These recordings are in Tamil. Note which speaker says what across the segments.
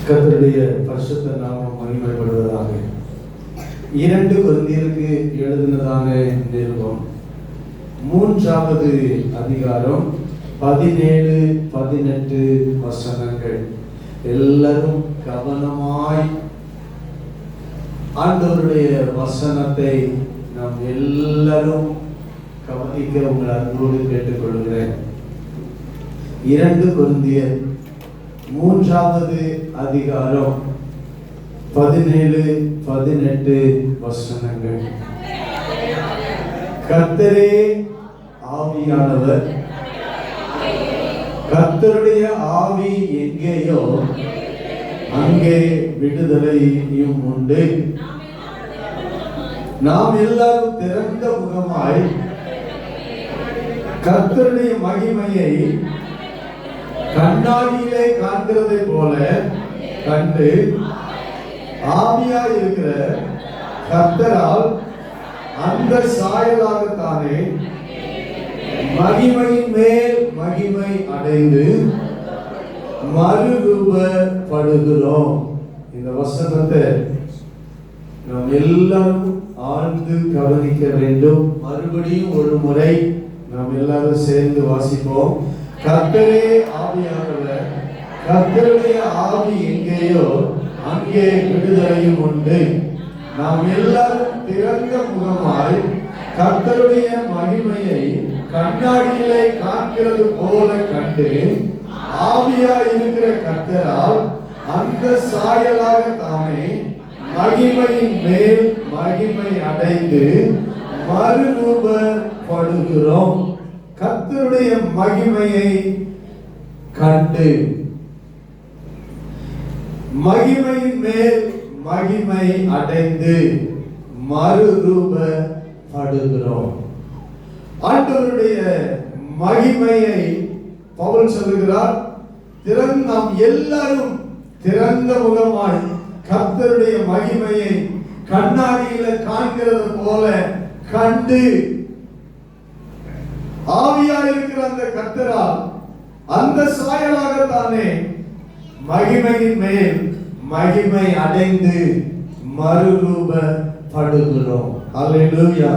Speaker 1: கர்த்தருடைய பரிசுத்த நாமம் மகிமைப்படுவதாக. 2 கொரிந்தியருக்கு எழுதினதான நிருபம் 3வது அதிகாரம் 17-18 வசனங்கள். எல்லாரும் கவனமாய் ஆண்டவருடைய வசனத்தை நாம் எல்லாரும் கவனிக்க உங்கள் அன்போடு கேட்டுக்கொள்கிறேன். 2 கொரிந்தியர் 3வது அதிகாரம் 17-18 வசனங்கள். கர்த்தரே ஆவியானவர், கர்த்தருடைய ஆவி எங்கேயோ அங்கே விடுதலையும் உண்டு. நாம் எல்லாரும் திறந்த முகமாய் கர்த்தருடைய மகிமையை கண்ணாடியிலே காண்கிறதை போல கண்டு ஆவியாய் இருக்கிற கர்த்தரால் அந்த சாயலாகத்தானே மகிமையின் மேல் மகிமை அடைந்து மறுரூபப்படுகிறோம். இந்த வசனத்தை நாம் எல்லாரும் ஆழ்ந்து கவனிக்க வேண்டும். மறுபடியும் ஒரு முறை நாம் எல்லாரும் சேர்ந்து வாசிப்போம். கர்த்தரே ஆவியானவர், கர்த்தருடைய ஆவி எங்கேயோ அங்கே விடுதலையும் உண்டு. நாம் எல்லாரும் திறந்த முகமாய் கர்த்தருடைய மகிமையை கண்ணாடியிலே காண்கிறது போல கண்டு ஆவியாய் இருக்கிற கர்த்தரால் அந்த சாயலாக தானே மகிமையின் மேல் மகிமை அடைந்து மறுரூபப்படுகிறோம். கர்த்தருடைய மகிமையை கண்டு மகிமையின் மேல் மகிமை அடைந்து மறுரூபப்படுகிறோம். ஆண்டவருடைய மகிமையை பவுல் சொல்லுகிறார். நாம் எல்லாரும் திறந்த முகமாய் கர்த்தருடைய மகிமையை கண்ணாடியில காண்கிறது போல கண்டு ஆவியாய் இருக்கிற அந்த கர்த்தரால் அந்த சாயலாகத்தானே மகிமையின் மேல் மகிமை அடைந்து மறுரூபப்படுகிறோம். அல்லேலூயா,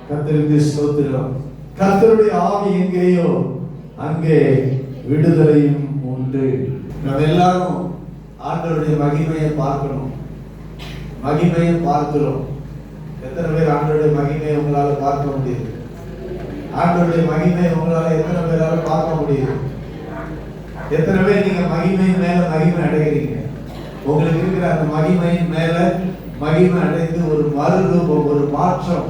Speaker 1: கர்த்தருக்கு ஸ்தோத்திரம். கர்த்தருடைய ஆவி எங்கேயோ அங்கே விடுதலையும் உண்டு. நாம் எல்லாரும் ஆண்டவருடைய மகிமையை பார்க்கணும். மகிமையை பார்க்கிறோம். எத்தனை பேர் ஆண்டவருடைய மகிமையை உங்களால பார்க்க முடியுது? ஆண்டவருடைய மகிமை உங்களால எத்தனை பேரால பார்க்க முடியுது? எத்தனை பேர் நீங்க மகிமையின் மேல மகிமை அடைகிறீங்க? உங்களுக்கு இருக்கிற அந்த மகிமையின் மேல மகிமை அடைந்து ஒரு மறுரூபம், ஒரு மாற்றம்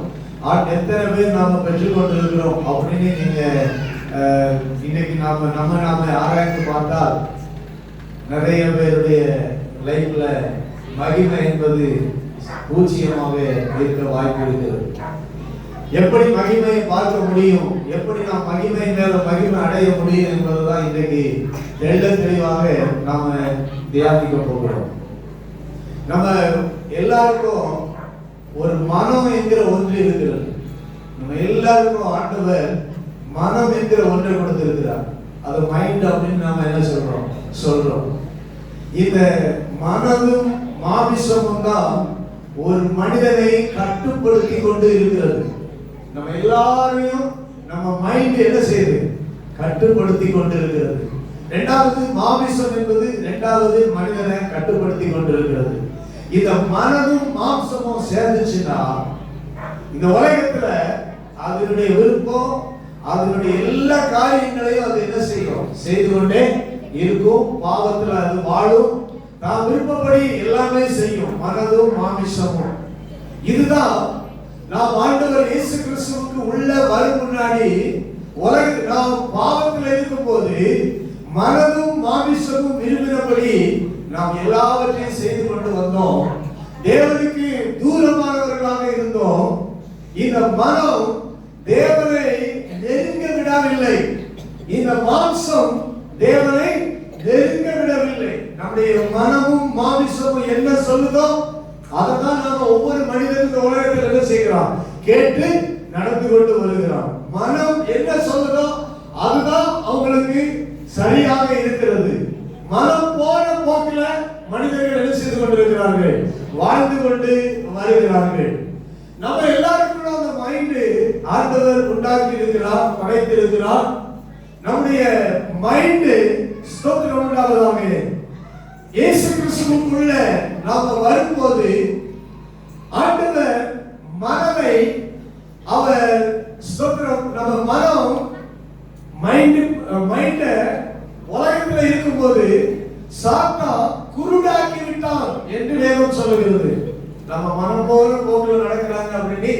Speaker 1: எத்தனை பேர் நாம பெற்றுக்கொண்டு இருக்கிறோம் அப்படின்னு நீங்க இன்னைக்கு நாம ஆராய்ந்து பார்த்தால் நிறைய பேருடைய லைஃப்ல மகிமை என்பது பூஜ்ஜியமாக இருக்க வாய்ப்பு இருக்கிறது. எப்படி மகிமையை பார்க்க முடியும், எப்படி நாம் மகிமை மேல மகிமை அடைய முடியும் என்பதுதான் இன்றைக்கு தெளிவாக நாம தியானிக்க போகிறோம். நம்ம எல்லாருக்கும் ஒரு மனம் என்கிற ஒன்று இருக்கிறது. நம்ம எல்லாருக்கும் ஆண்டவர் மனம் என்கிற ஒன்றை கொடுத்திருக்கிறார். அது மைண்ட் அப்படின்னு நாம என்ன சொல்றோம். இந்த மனதும் மாமிசமும் தான் ஒரு மனிதனை கட்டுப்படுத்தி கொண்டு இருக்கிறது. நம்ம எல்லாரையும் நம்ம மைண்ட் என்ன செய்யுது? கட்டுப்படுத்தி கொண்டு இருக்கிறது. இரண்டாவது மாமிசம் என்பது இரண்டாவது மனிதனை கட்டுப்படுத்தி கொண்டு இருக்கிறது. இந்த மனதும் மாம்சமும் சேர்ந்துச்சுன்னா இந்த உலகத்துல அதனுடைய விருப்பம், அதனுடைய எல்லா காரியங்களையும் அது என்ன செய்யும்? செய்து கொண்டே இருக்கும். பாவத்துல அது வாழும். நாம் விருப்பப்படி எல்லாமே செய்யும் மனதும் மாமிசமும். இதுதான் நாம் ஆண்டவர் இயேசு கிறிஸ்துவுக்கு உள்ள வரும் முன்னாடி நாம் பாவத்தில் இருக்கும் போது மனதும் மாமிசமும் விரும்பினபடி நாம் எல்லாவற்றையும் செய்து கொண்டு வந்தோம். தேவனுக்கு தூரமானவர்களாக இருந்தோம். இந்த மனம் தேவனை நெருங்க விடவில்லை. இந்த மாம்சம் தேவனை நெருங்க விடவில்லை. நம்முடைய மனமும் மாமிசமும் என்ன சொல்லுதோ அதைதான் நாம ஒவ்வொரு மனிதனும் இந்த உலகத்தில் என்ன செய்கிறோம்? கேட்டு நடந்து கொண்டு வருகிறோம். மனம் என்ன சொல்லுதோ அதுதான் அவங்களுக்கு சரியாக இருக்கிறது. மனம் போன போக்குல மனிதர்கள் என்ன செய்து கொண்டிருக்கிறார்கள்? வாழ்ந்து கொண்டு வருகிறார்கள். நம்ம எல்லாருக்கும் அந்த மைண்ட் ஆண்டவர் உண்டாக்கி இருக்கிறார், படைத்திருக்கிறார். நம்முடைய மைண்ட் ஸ்தோத்திரம் உண்டாவதாக. இயேசு கிறிஸ்துவுக்குள்ள நாம வரும்போது ஆண்டவர் மனதை அவர் ஸ்தோத்திரம் நம்ம மனம் மைண்ட உலகத்தில் இருக்கும்போது சாத்தான் குருடாக்கி விட்டான் என்று வேதம் சொல்லுகிறது. நம்ம மனம் போல போக்குல நடக்கிறாங்க அப்படின்னு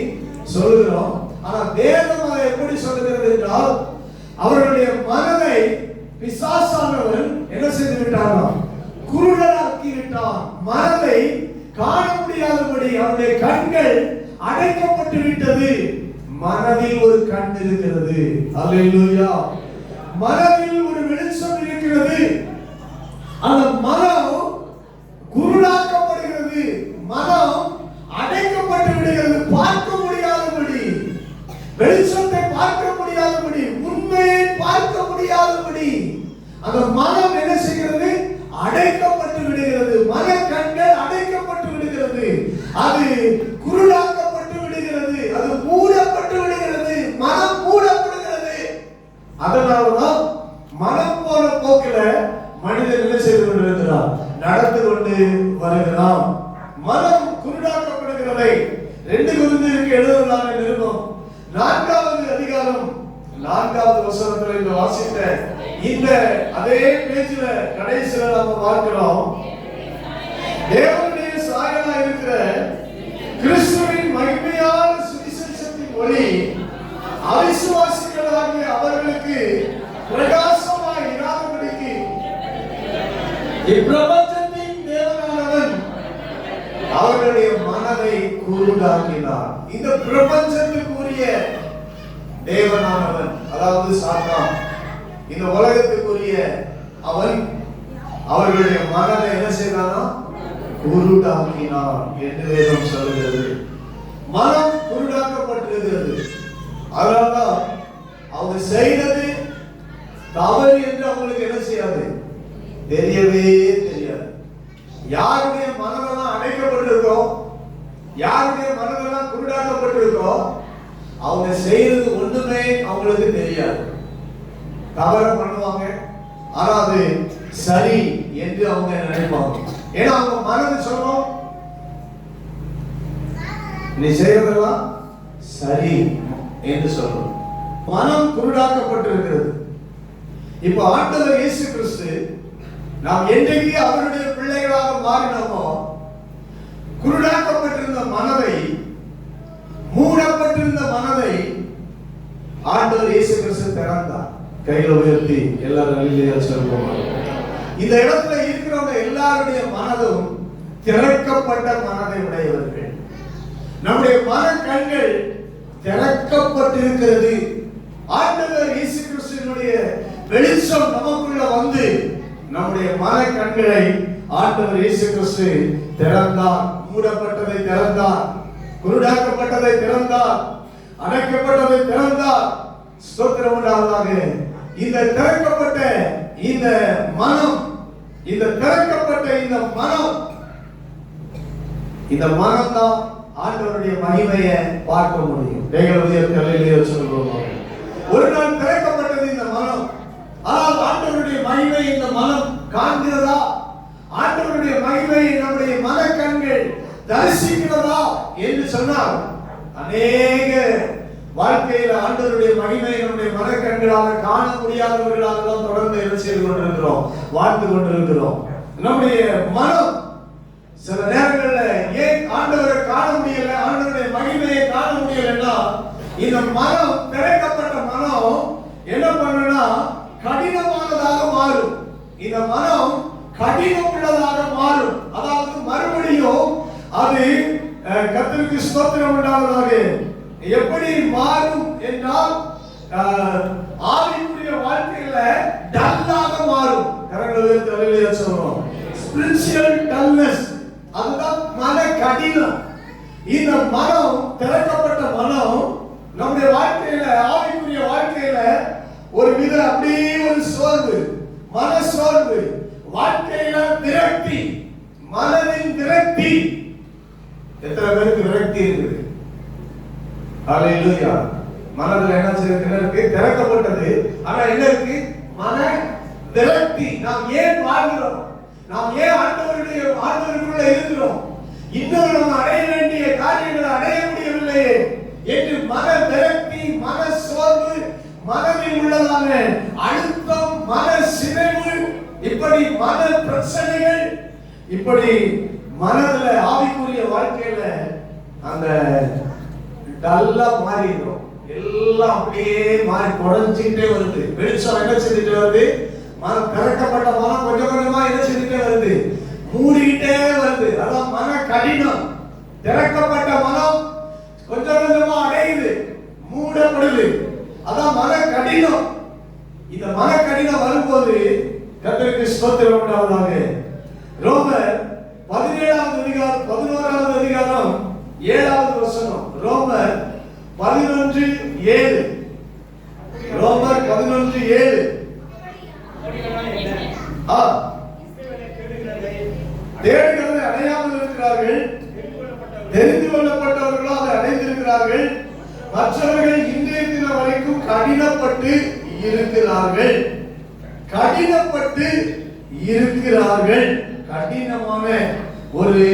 Speaker 1: சொல்லுகிறோம். ஆனா வேதம் அதை எப்படி சொல்லுகிறது என்றால் அவர்களுடைய மனதை பிசாசானவன் என்ன செய்து விட்டான்? குருடராக்கி விட்டான். மனதை காண முடியாதபடி அவருடைய கண்கள் அடைக்கப்பட்டு விட்டது. மனதில் ஒரு கண் இருக்கிறது. அல்லேலூயா. மனதில் ஒரு வெளிச்சம் இருக்கிறது. அந்த மனம் குருடாக்கப்படுகிறது. மனம் அடைக்கப்பட்டு விடுகிறது. பார்க்க முடியாதபடி, வெளிச்சத்தை பார்க்க முடியாதபடி, உண்மையை பார்க்க முடியாதபடி அந்த மனம் என்ன செய்கிறது? அடைக்கப்பட்டு விடுகிறது. மன கண்கள் அடைக்கப்பட்டு விடுகிறது. அது குருடாக்கப்பட்டு விடுகிறது. அது மூடப்பட்டு விடுகிறது. மனம் மூடப்படுகிறது. அதனாலதான் மனம் போன போக்கில மனிதன் என்ன செய்து கொண்டிருக்கிறார்? நடந்து கொண்டு வருகிறான். மனம் குருடாக்கப்படுகிறதை 2 கொரிந்தியருக்கு எழுதுவதாக நிருபம் 4வது அதிகாரம் 4வது வசனத்துல இந்த வாசித்த இந்த அதே பேஜ்ல கடைசியில நாம பார்க்கிறோம். தேவனுடைய சாயலா இருக்கிற கிறிஸ்துவின் மகிமையான சுவிசேஷத்தின் ஒளி அவிசுவாசிகளாகிய அவர்களுக்கு பிரகாசமாய் இராதபடிக்கு இப்பிரபஞ்சத்தின் தேவனானவன் அவர்களுடைய மனதை குருடாக்கினார். இந்த பிரபஞ்சத்துக்குரிய தேவனானவன், அதாவது சாத்தான், இந்த உலகத்துக்குரிய அவன் அவர்களுடைய மனதை என்ன செய்தானா? குருடாக்கினார் என்று வேதம் சொல்லுகிறது. மனம் குருடாக்கப்பட்டிருக்கிறது. அதனால்தான் அவங்க செய்தது தவறு என்று அவங்களுக்கு என்ன செய்யாது? தெரியவே தெரியாது. யாருடைய மனதெல்லாம் அடைக்கப்பட்டிருக்கோ, யாருடைய மனதெல்லாம் குருடாக்கப்பட்டிருக்கோ, அவங்க செய்யறது ஒண்ணுமே அவங்களுக்கு தெரியாது. தவறு பண்ணுவாங்க, ஆனா அது சரி என்று அவங்க நினைப்பாங்க. ஏன்னா அவங்க மனது சொல்லும், நீ செய்யறதெல்லாம் சரி என்று சொல்லும். மனம் குருடாக்கப்பட்டிருக்கிறது. இப்ப ஆண்டவர் இயேசு கிறிஸ்து நாம் என்றைக்கு அவருடைய பிள்ளைகளாக மாறினோமோ, குருடாக்கப்பட்டிருந்த மனதை, மூடப்பட்டிருந்த மனதை ஆண்டவர் இயேசு கிறிஸ்து திறந்தார். கையில உயர்த்தி எல்லாரும் அல்லேலூயா சொல்லுவோம். இந்த இடத்துல இருக்கிறவங்க எல்லாருடைய மனதும் திறக்கப்பட்ட மனதை உடையவர்கள். நம்முடைய மன கண்கள் திறக்கப்பட்டிருக்கிறது. ஆண்டவர் இயேசு கிறிஸ்துவினுடைய வெளிச்சம் நமக்குள்ள வந்து நம்முடைய மன கண்களை ஆண்டவர் இயேசு கிறிஸ்து திறந்தார். மூடப்பட்டதை திறந்தார், குருடாக்கப்பட்டதை திறந்தார், அடைக்கப்பட்டதை திறந்தார். ஸ்தோத்திரம் உண்டாவதாக. இந்த திறக்கப்பட்ட இந்த மனம், இந்த திறக்கப்பட்ட இந்த மனம், இந்த மனம் தான் ஆண்டவருடைய மகிமையை பார்க்க முடியும். ஒரு நாள் திறக்கப்பட்டது இந்த மனம். ஆனால் ஆண்டவருடைய மகிமை இந்த மனம் காண்கிறதா? ஆண்டவருடைய மகிமை நம்முடைய மன கண்கள் தரிசிக்கிறதா என்று சொன்னால், அநேக வாழ்க்கையில் ஆண்டவருடைய மகிமை நம்முடைய மன கண்களாக காண முடியாதவர்களாக தான் தொடர்ந்து என்ன செய்து கொண்டிருக்கிறோம், வாழ்ந்து கொண்டிருக்கிறோம். நம்முடைய மனம் சில நேரங்களில் ஏன் ஆண்டவரை காண முடியல, ஆண்டவருடைய மகிமையை காண முடியலன்னா, இந்த மனம், திறக்கப்பட்ட மனம் என்ன பண்ணுனா கடினமானதாக மாறும். இந்த மனம் கடினம் உள்ளதாக மாறும். அதாவது மறுபடியும் அது கர்த்தருக்கு ஸ்தோத்திரம் உண்டாவதாக எப்படி மாறும் என்றால், ஆவிக்குரிய வாழ்க்கையில டல்லாக மாறும். கரங்களை அல்லேலூயா சொல்றோம். ஸ்பிரிச்சுவல் டல்னஸ், அதுதான் மன கடினம். இந்த மனம், திறக்கப்பட்ட மனம் நம்முடைய வாழ்க்கையில, ஆவிக்குரிய வாழ்க்கையில ஒரு வித அப்படியே ஒரு சோர்வு, மன சோர்வு, வாழ்க்கையில விரக்தி, மனதின் விரக்தி. எத்தனை பேருக்கு விரக்தி இருக்குது? ஹalleluya. மனதில் என்ன இருக்கு? திறக்கப்பட்டது. ஆனா என்ன இருக்கு? மன விரக்தி. நாம் ஏன் வாழ்கிறோம்? நாம் ஏன் ஆண்டவருக்குள்ள இருக்கிறோம்? இன்னும் நாம் அடைய வேண்டிய காரியங்களை அடைய முடியவில்லையே என்று மன விரக்தி, மன சோர்வு, மனதில் உள்ளதான அழுத்தம், மன சிதைவு, இப்படி மன பிரச்சனைகள், இப்படி மனதுல ஆவிக்குரிய வாழ்க்கையில அந்த டல்லா மாறிடும். எல்லாம் அப்படியே மாறி குறைஞ்சிட்டே வருது. வெளிச்சம் என்ன செஞ்சுட்டு வருது? மனம் திறக்கப்பட்ட மனம் கொஞ்சம் கொஞ்சமா என்ன செஞ்சுட்டே வருது? மூடிக்கிட்டே வருது. அதான் மன கடினம். திறக்கப்பட்ட மனம் கொஞ்சம் கொஞ்சமா அடையுது, மூடப்படுது. அதான் மன கடினம். இந்த மன கடினம் வரும்போது கர்த்தருக்கு ஸ்தோத்திரம் உண்டாவதாக. ரோமர் 17வது அதிகாரம் 11வது அதிகாரம் 7வது வசனம். ரோமர் 11:7. ரோமர் 11:7. தேடுகிறதை அடையாமல் இருக்கிறார்கள், தெரிந்து கொள்ளப்பட்டவர்களோ அதை அடைந்திருக்கிறார்கள். மற்றவர்கள் இன்றைய தினம் வரைக்கும் கடினப்பட்டு இருக்கிறார்கள். கடினப்பட்டு இருக்கிறார்கள். கடினமான ஒரு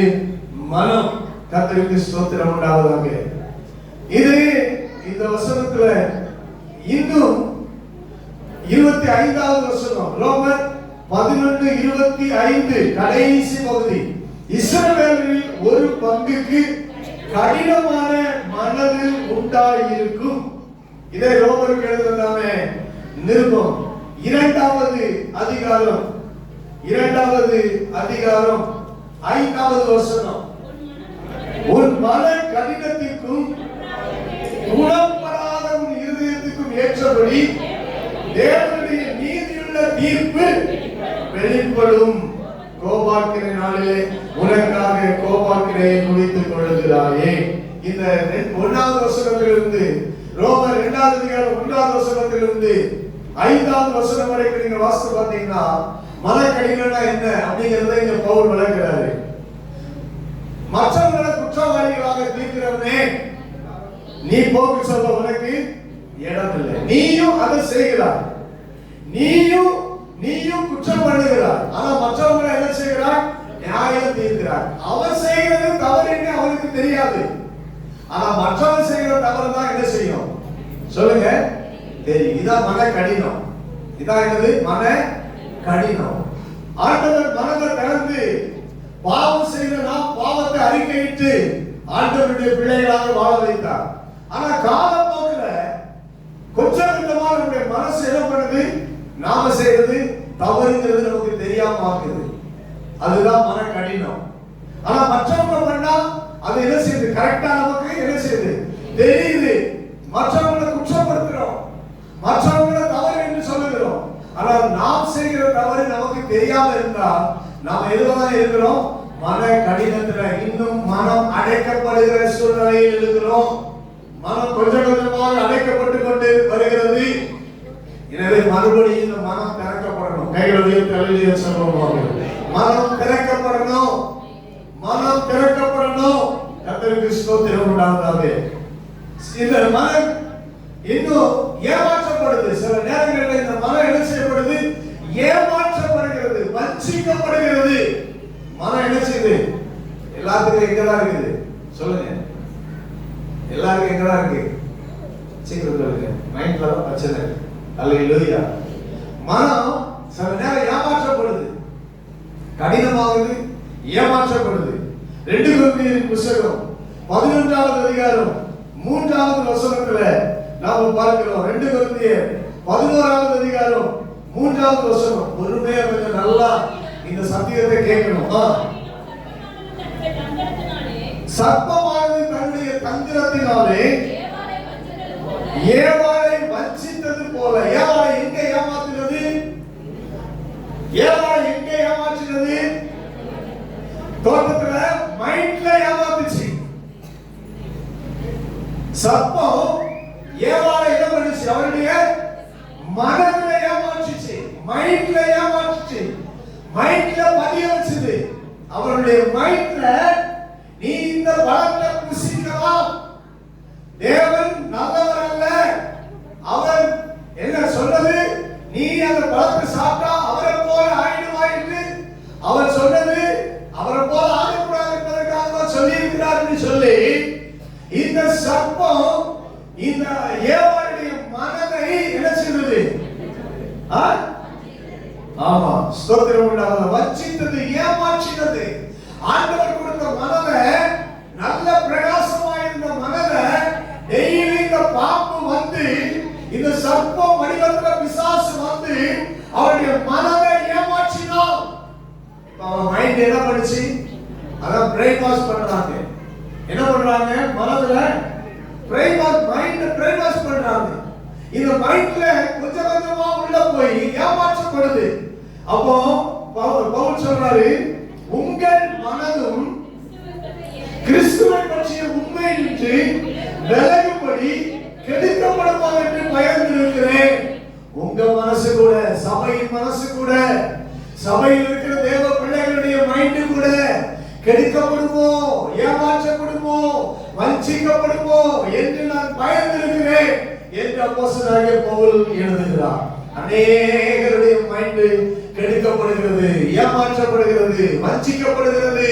Speaker 1: மனம். கர்த்தருக்கு ஸ்தோத்திரம் உண்டாவதாக. இது இந்த வசனத்துல இன்னும் 25வது வசனம். ரோமர் 11:25 கடைசி பகுதி. இஸ்ரவேலில் ஒரு பங்குக்கு கடினமான மனது உண்டாயிருக்கும். இதை ரோமருக்கு எழுதுனதாமே நிருபம் 2வது அதிகாரம் 5வது வசனம். உன் மன கடினத்திற்கும் குணப்படாத உன் இருதயத்துக்கும் ஏற்றபடி தேவனுடைய நீதியுள்ள தீர்ப்பு வெளிப்படும். கோபாக்கினை நாளிலே உனக்காக கோபாக்கினையை குவித்துக் கொள்கிறாயே. இந்த 1வது வசனத்திலிருந்து ரோமர் 2வது அதிகாரம் 1வது வசனத்திலிருந்து 5வது வசனம் வரைக்கும் நீங்க வாசித்து பார்த்தீங்கன்னா மனக்கடினம்னா என்ன அப்படிங்கறத இங்க பவுல் விளக்குறாரு. மற்றவர்களை குற்றவாளிகளாக தீர்க்கிறவனே, நீ போக்கு சொல்ல உனக்கு இடம் இல்லை. நீயும் அதை செய்கிறாய், நீயும் குற்றம் பண்ணுகிறாய். ஆனா மற்றவங்களை என்ன செய்கிறாய்? நியாயம் தீர்க்கிறாய். அவன் செய்கிறது தவறுன்னு அவனுக்கு தெரியாது. ஆனா மற்றவன் செய்கிற தவறு தான் என்ன செய்யும்? சொல்லுங்க, தெரியும். இதான் மன கடினம். இதான் என்னது? மன கடினம். ஆண்டவர் மனதை திறந்து பாவம் செய்த நாம் பாவத்தை அறிக்கையிட்டு ஆண்டவருடைய பிள்ளைகளாக வாழ வைத்தார். ஆனா காலப்போக்கில் கொஞ்சம் கொஞ்சமா நம்முடைய மனசு என்ன பண்ணுது? நாம செய்யறது தவறுங்கிறது நமக்கு தெரியாம ஆகுது. அதுதான் மன கடினம். ஆனா மற்றவங்க பண்ணா அது என்ன செய்யுது? கரெக்டா நமக்கு என்ன செய்யுது? தெரியுது. மற்றவங்களை குற்றப்படுத்துறோம், மற்றவங்களை தவறு என்று சொல்லுகிறோம். ஆனால் நாம் செய்கிற தவறு நமக்கு தெரியாம இருந்தா நாம் எதுவாக இருக்கிறோம்? மன கடினத்துல இன்னும் மனம் அடைக்கப்படுகிற சூழ்நிலையில் இருக்கிறோம். மனம் கொஞ்சம் கொஞ்சமாக அடைக்கப்பட்டு கொண்டு வருகிறது. எனவே மறுபடியும் இந்த மனம் திறக்கப்படணும். கைகளையும் தலையிலையும் சொல்லுவாங்க, மனம் திறக்கப்படணும், மனம் திறக்கப்படணும். கர்த்தருக்கு ஸ்தோத்திரம் உண்டாவதாக. இந்த மனம் இன்னும் ஏமாற்றப்படுது. சில நேரங்களில் இந்த மனம் என்ன செய்யப்படுது? ஏமாற்றப்படுகிறது, வஞ்சிக்கப்படுகிறது. மனம் என்ன செய்யுது? எல்லாத்துக்கும் எங்கதான் இருக்குது? சொல்லுங்க, எல்லாருக்கும் எங்கதான் இருக்கு? சீக்கிரம் சொல்லுங்க. மைண்ட்ல தான் பிரச்சனை. அல்லேலூயா. மனம் சில நேரம் ஏமாற்றப்படுது, கடினமாகுது, ஏமாற்றப்படுது. 2 கொரிந்தியர் புத்தகம் 11வது அதிகாரம் 3வது வசனத்துல நாம பார்க்கிறோம். 2 கொரிந்தியர் 11வது அதிகாரம் 3வது வசனம். பொறுமையா கொஞ்சம் நல்லா இந்த சத்தியத்தை கேட்கணும். சர்ப்பமானது தன்னுடைய தந்திரத்தினாலே ஏவாளை வஞ்சித்தது போல. ஏவாளை எங்க ஏமாற்றினது? ஏவாளை எங்க ஏமாற்றினது? தோட்டத்துல மைண்ட்ல ஏமாத்துச்சு. சர்ப்பம் ஏவாளை என்ன பண்ணுச்சு? அவருடைய மனதில் ஏமாற்றுச்சு, மைண்ட்ல ஏமாற்றுச்சு. மைண்ட் அவருடைய மைண்ட்ல நீ இந்த பழத்தை புசிக்கலாம், தேவன் நல்லவர் அல்ல, அவர் என்ன சொன்னது, நீ அந்த பழத்தை சாப்பிட்டா அவரை போல ஆயிடுவாய் என்று அவர் சொன்னது, அவரை போல ஆகக்கூடாது என்பதற்காக தான் சொல்லி இருக்கிறார் என்று சொல்லி இந்த சர்ப்பம் இந்த ஏவாளுடைய மனதை என்ன செய்தது? ஆமா, ஸ்தோத்திரம் உண்டாவதாக வஞ்சித்தது, ஏமாற்றினது. ஆண்டவர் கொடுத்த மனதை, நல்ல பிரகாசமா இருந்த மனதை டெய்லி இந்த பாம்பு வந்து, இந்த சர்ப்பம் வடிவத்தில் பிசாசு வந்து அவருடைய மனதை ஏமாற்றினான். அவன் மைண்ட் என்ன பண்ணுச்சு? அதான் பிரெயின் வாஷ் பண்றாங்க. என்ன பண்றாங்க? மனதுல brain wash, mind brain wash பண்றாங்க. இந்த மைண்ட்ல கொஞ்சம் கொஞ்சமா உள்ள போய் ஏமாற்றப்படுது. அப்போ பவுல் சொல்றாரு, உங்கள் மனதும் கிறிஸ்துவை பற்றிய உண்மை நின்று விலகும்படி கெடுக்கப்படுமா என்று பயந்து இருக்கிறேன். உங்க மனசு கூட, சபையின் மனசு கூட, சபையில் இருக்கிற தேவ பிள்ளைகளுடைய மைண்ட் கூட கெடுக்கப்படுமோ, ஏமாற்றப்படுமோ, வஞ்சிக்கப்படுமோ என்று நான் பயந்து இருக்கிறேன் என்று அப்போஸ்தலனாகிய பவுல் எழுதுகிறார். அநேகருடைய மைண்ட் கெடுக்கப்படுகிறது, ஏமாற்றப்படுகிறது, வஞ்சிக்கப்படுகிறது.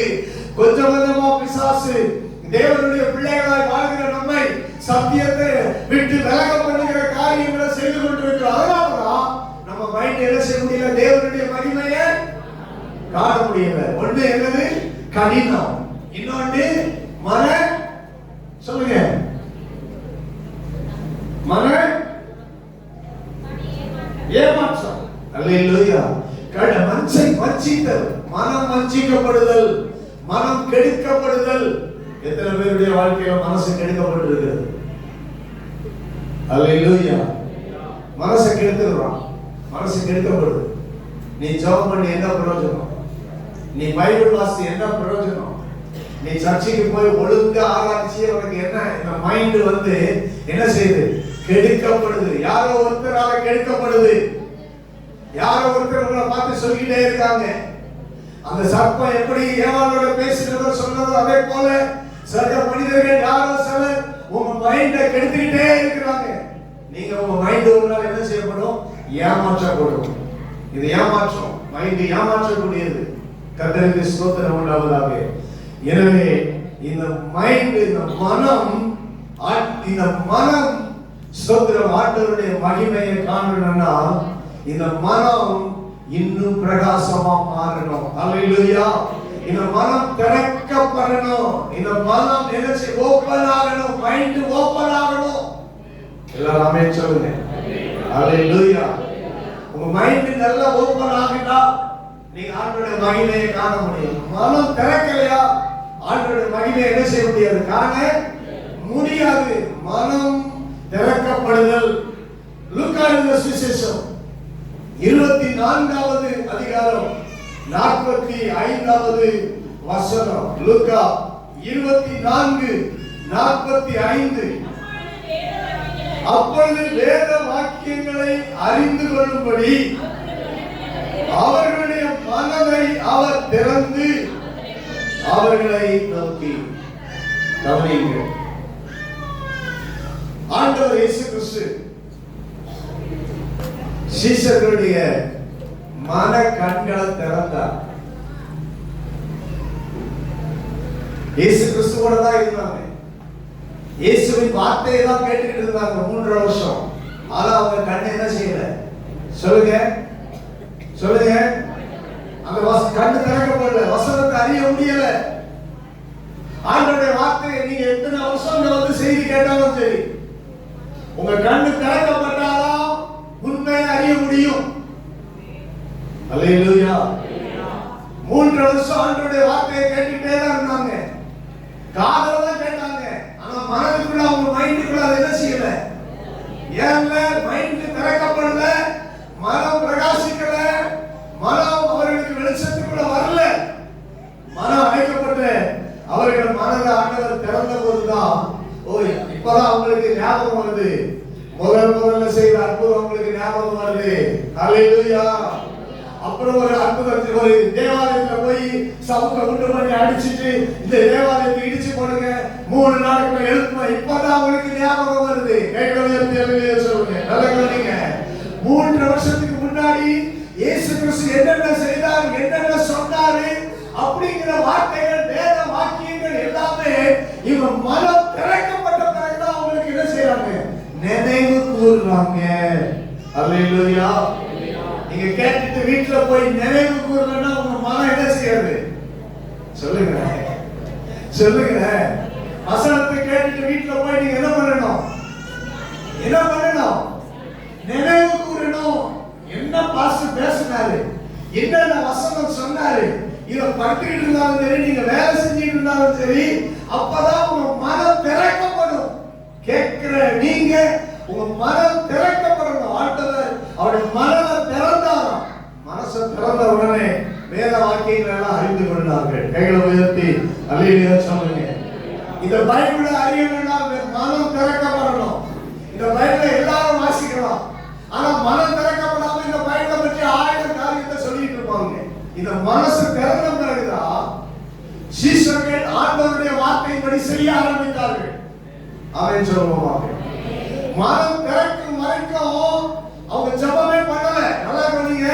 Speaker 1: கொஞ்சம் கொஞ்சமா பிசாசு தேவனுடைய பிள்ளைகளாய் வாழ்கிற நம்மை சத்தியத்தை விட்டு விலக பண்ணுகிற காரியங்களை செய்து கொண்டிருக்கிறோம். அதனாலதான் நம்ம மைண்ட் என்ன செய்ய முடியல? தேவனுடைய மகிமையை காண முடியல. ஒண்ணு என்னது? கடினம். இன்னொன்று மன, சொல்லுங்க, மன ஏமாற்றம். அல்லேலூயா. வஞ்சித்தல், மனம் வஞ்சிக்கப்படுதல், மனம் கெடுக்கப்படுதல். எத்தனை பேருடைய வாழ்க்கையில மனசு கெடுக்கப்பட்டிருக்கிறது? அல்லேலூயா. மனசை கெடுத்துறான், மனசு கெடுக்கப்படுது. நீ ஜெபம் பண்ணி என்ன பிரயோஜனம்? நீ பைபிள் வாசி என்ன பிரயோஜனம்? நீ சர்ச்சைக்கு போய் ஒழுங்கா ஆராய்ச்சி உனக்கு என்ன? இந்த மைண்ட் வந்து என்ன செய்யுது? கெடுக்கப்படுது. யாரோ ஒருத்தரால கெடுக்கப்படுது. யாரோ ஒருத்தர் உங்களை பார்த்து சொல்லிட்டே இருக்காங்க. அந்த சர்ப்பம் எப்படி ஏவாளோட பேசினதோ சொன்னதோ அதே போல சக மனிதர்கள் யாரோ சிலர் உங்க மைண்டை கெடுத்துக்கிட்டே இருக்கிறாங்க. நீங்க உங்க மைண்ட் உங்களால் என்ன செய்யப்படும்? ஏமாற்றப்படும். இது ஏமாற்றம், மைண்ட் ஏமாற்றக்கூடியது. கர்த்தருக்கு ஸ்தோத்திரம் உண்டாவதாக. எனவே இந்த மைண்ட், இந்த மனம் ஸ்தோத்திரம் ஆண்டவருடைய மகிமையை காணணும்னா இந்த மனம் இன்னும் பிரகாசமா மாறணும். அல்லேலூயா. இந்த மனம் திறக்கப்படணும். இந்த மனம் என்ன செய்ய? ஓபன் ஆகணும். மைண்ட் ஓபன் ஆகணும். எல்லாரும் ஆமென் சொல்லுங்க. அல்லேலூயா. உங்க மைண்ட் நல்லா ஓபன் ஆகிட்டா நீங்க ஆண்டவருடைய மகிமையை காண முடியும். மனம் திறக்கலையா ஆண்டவருடைய மகிமையை என்ன செய்ய முடியாது? காண முடியாது. மனம் திறக்கப்படுதல். லூக்கா எழுதின சுவிசேஷம் 24வது அதிகாரம் 45வது வசனம். லூக்கா 24:45. அப்பொழுது வேத வாக்கியங்களை அறிந்து கொள்ளும்படி அவர்களுடைய மனதை அவர் திறந்து அவர்களை நோக்கி. கவனியுங்கள், ஆண்டவர் இயேசு கிறிஸ்து சீஷர்களுடைய மன கண்களை திறந்தார். இயேசு கிறிஸ்துவோட தான் இருந்தாங்க. இயேசுவின் வார்த்தையை தான் கேட்டுக்கிட்டு இருந்தாங்க 3 வருஷம். ஆனா அவங்க கண்ணை என்ன செய்யல? சொல்லுங்க, சொல்லுங்க. அந்த கண்ணு திறக்கப்படல, வசனத்தை அறிய முடியல. ஆண்டவருடைய வார்த்தையை நீங்க எத்தனை வருஷம் வந்து செய்தி கேட்டாலும் சரி, உங்க கண்ணு திறக்கப்பட்டாதான் உண்மையை அறிய முடியும். அல்லேலூயா. 3 வருஷம் ஆண்டவருடைய வார்த்தையை கேட்டுட்டே தான் இருந்தாங்க. காதுல தான் கேட்டாங்க, ஆனா மனதுக்குள்ள, அவங்க மைண்டுக்குள்ள அதை என்ன செய்யல? ஏன்ல மைண்ட் திறக்கப்படல, மனம் பிரகாசிக்கல, மனம் அவர்களுக்கு வெளிச்சத்துக்குள்ள வரல. மனம் அடைக்கப்பட்ட அவர்கள் மனதை ஆண்டவர் திறந்த போதுதான், ஓ இப்பதான் அவங்களுக்கு ஞாபகம் வருது. முதல்ல செய்த அற்புதம் அவங்களுக்கு ஞாபகம் வருது. அல்லேலூயா. அப்புறம் ஒரு அற்புதத்தை ஒரு தேவாலயத்துல போய் சவுக்க உண்டு பண்ணி அடிச்சுட்டு இந்த தேவாலயத்தை இடிச்சு போடுங்க 3 நாளுக்குள்ள எழுப்புவேன். இப்பதான் அவங்களுக்கு ஞாபகம் வருது. கைகளை சொல்லுங்க. நல்ல கவனிங்க. 3 வருஷத்துக்கு முன்னாடி இயேசு கிறிஸ்து என்னென்ன செய்தார், என்னென்ன சொன்னாரு அப்படிங்கிற வார்த்தைகள், வேத வாக்கியங்கள் எல்லாமே இவன் மனம் திறக்கப்பட்ட பிறகுதான் அவங்களுக்கு என்ன செய்யறாங்க, நினைவு கூறுறாங்க. அல்லேலூயா. நீங்க கேட்டுட்டு வீட்டுல போய் நினைவு கூறலன்னா உங்க மனம் என்ன செய்யாது? சொல்லுங்க சொல்லுங்க. வசனத்தை கேட்டுட்டு வீட்டுல போய் நீங்க என்ன பண்ணணும்? என்ன பண்ணணும்? நினைவு கூறணும். என்ன பாஸ்டர் பேசினாரு, என்னென்ன வசனம் சொன்னாரு, இத படிச்சுட்டு இருந்தாலும் சரி, நீங்க வேலை செஞ்சுட்டு இருந்தாலும் சரி, அப்பதான் உங்க மனம் திறக்கப்படும். கேட்கிற நீங்க உங்க மனம் திறக்கப்படணும். ஆண்டவர் அவருடைய மனதை திறந்தாராம். மனசை திறந்த உடனே வேத வாக்கியங்கள் எல்லாம் அறிந்து கொண்டார்கள். கைகளை உயர்த்தி அல்லேலூயா சொல்லுங்க. இந்த பைபிளை அறியணும்னா மனம் திறக்கப்படணும். இந்த பைபிளை எல்லாரும் வாசிக்கலாம். ஆனா மனம் திறக்கப்படாம இந்த பைபிளை பற்றி 1000 காரியத்தை சொல்லிட்டு இருப்பாங்க. இந்த மனசு திறந்த பிறகுதான் சீஷர்கள் ஆண்டவருடைய வார்த்தையின்படி செய்ய ஆரம்பித்தார்கள். அவன் சொல்லுவாங்க. மனம் திறக்கும் வரைக்கும் அவங்க ஜெபமே பண்ணல. நல்லா கவனிங்க.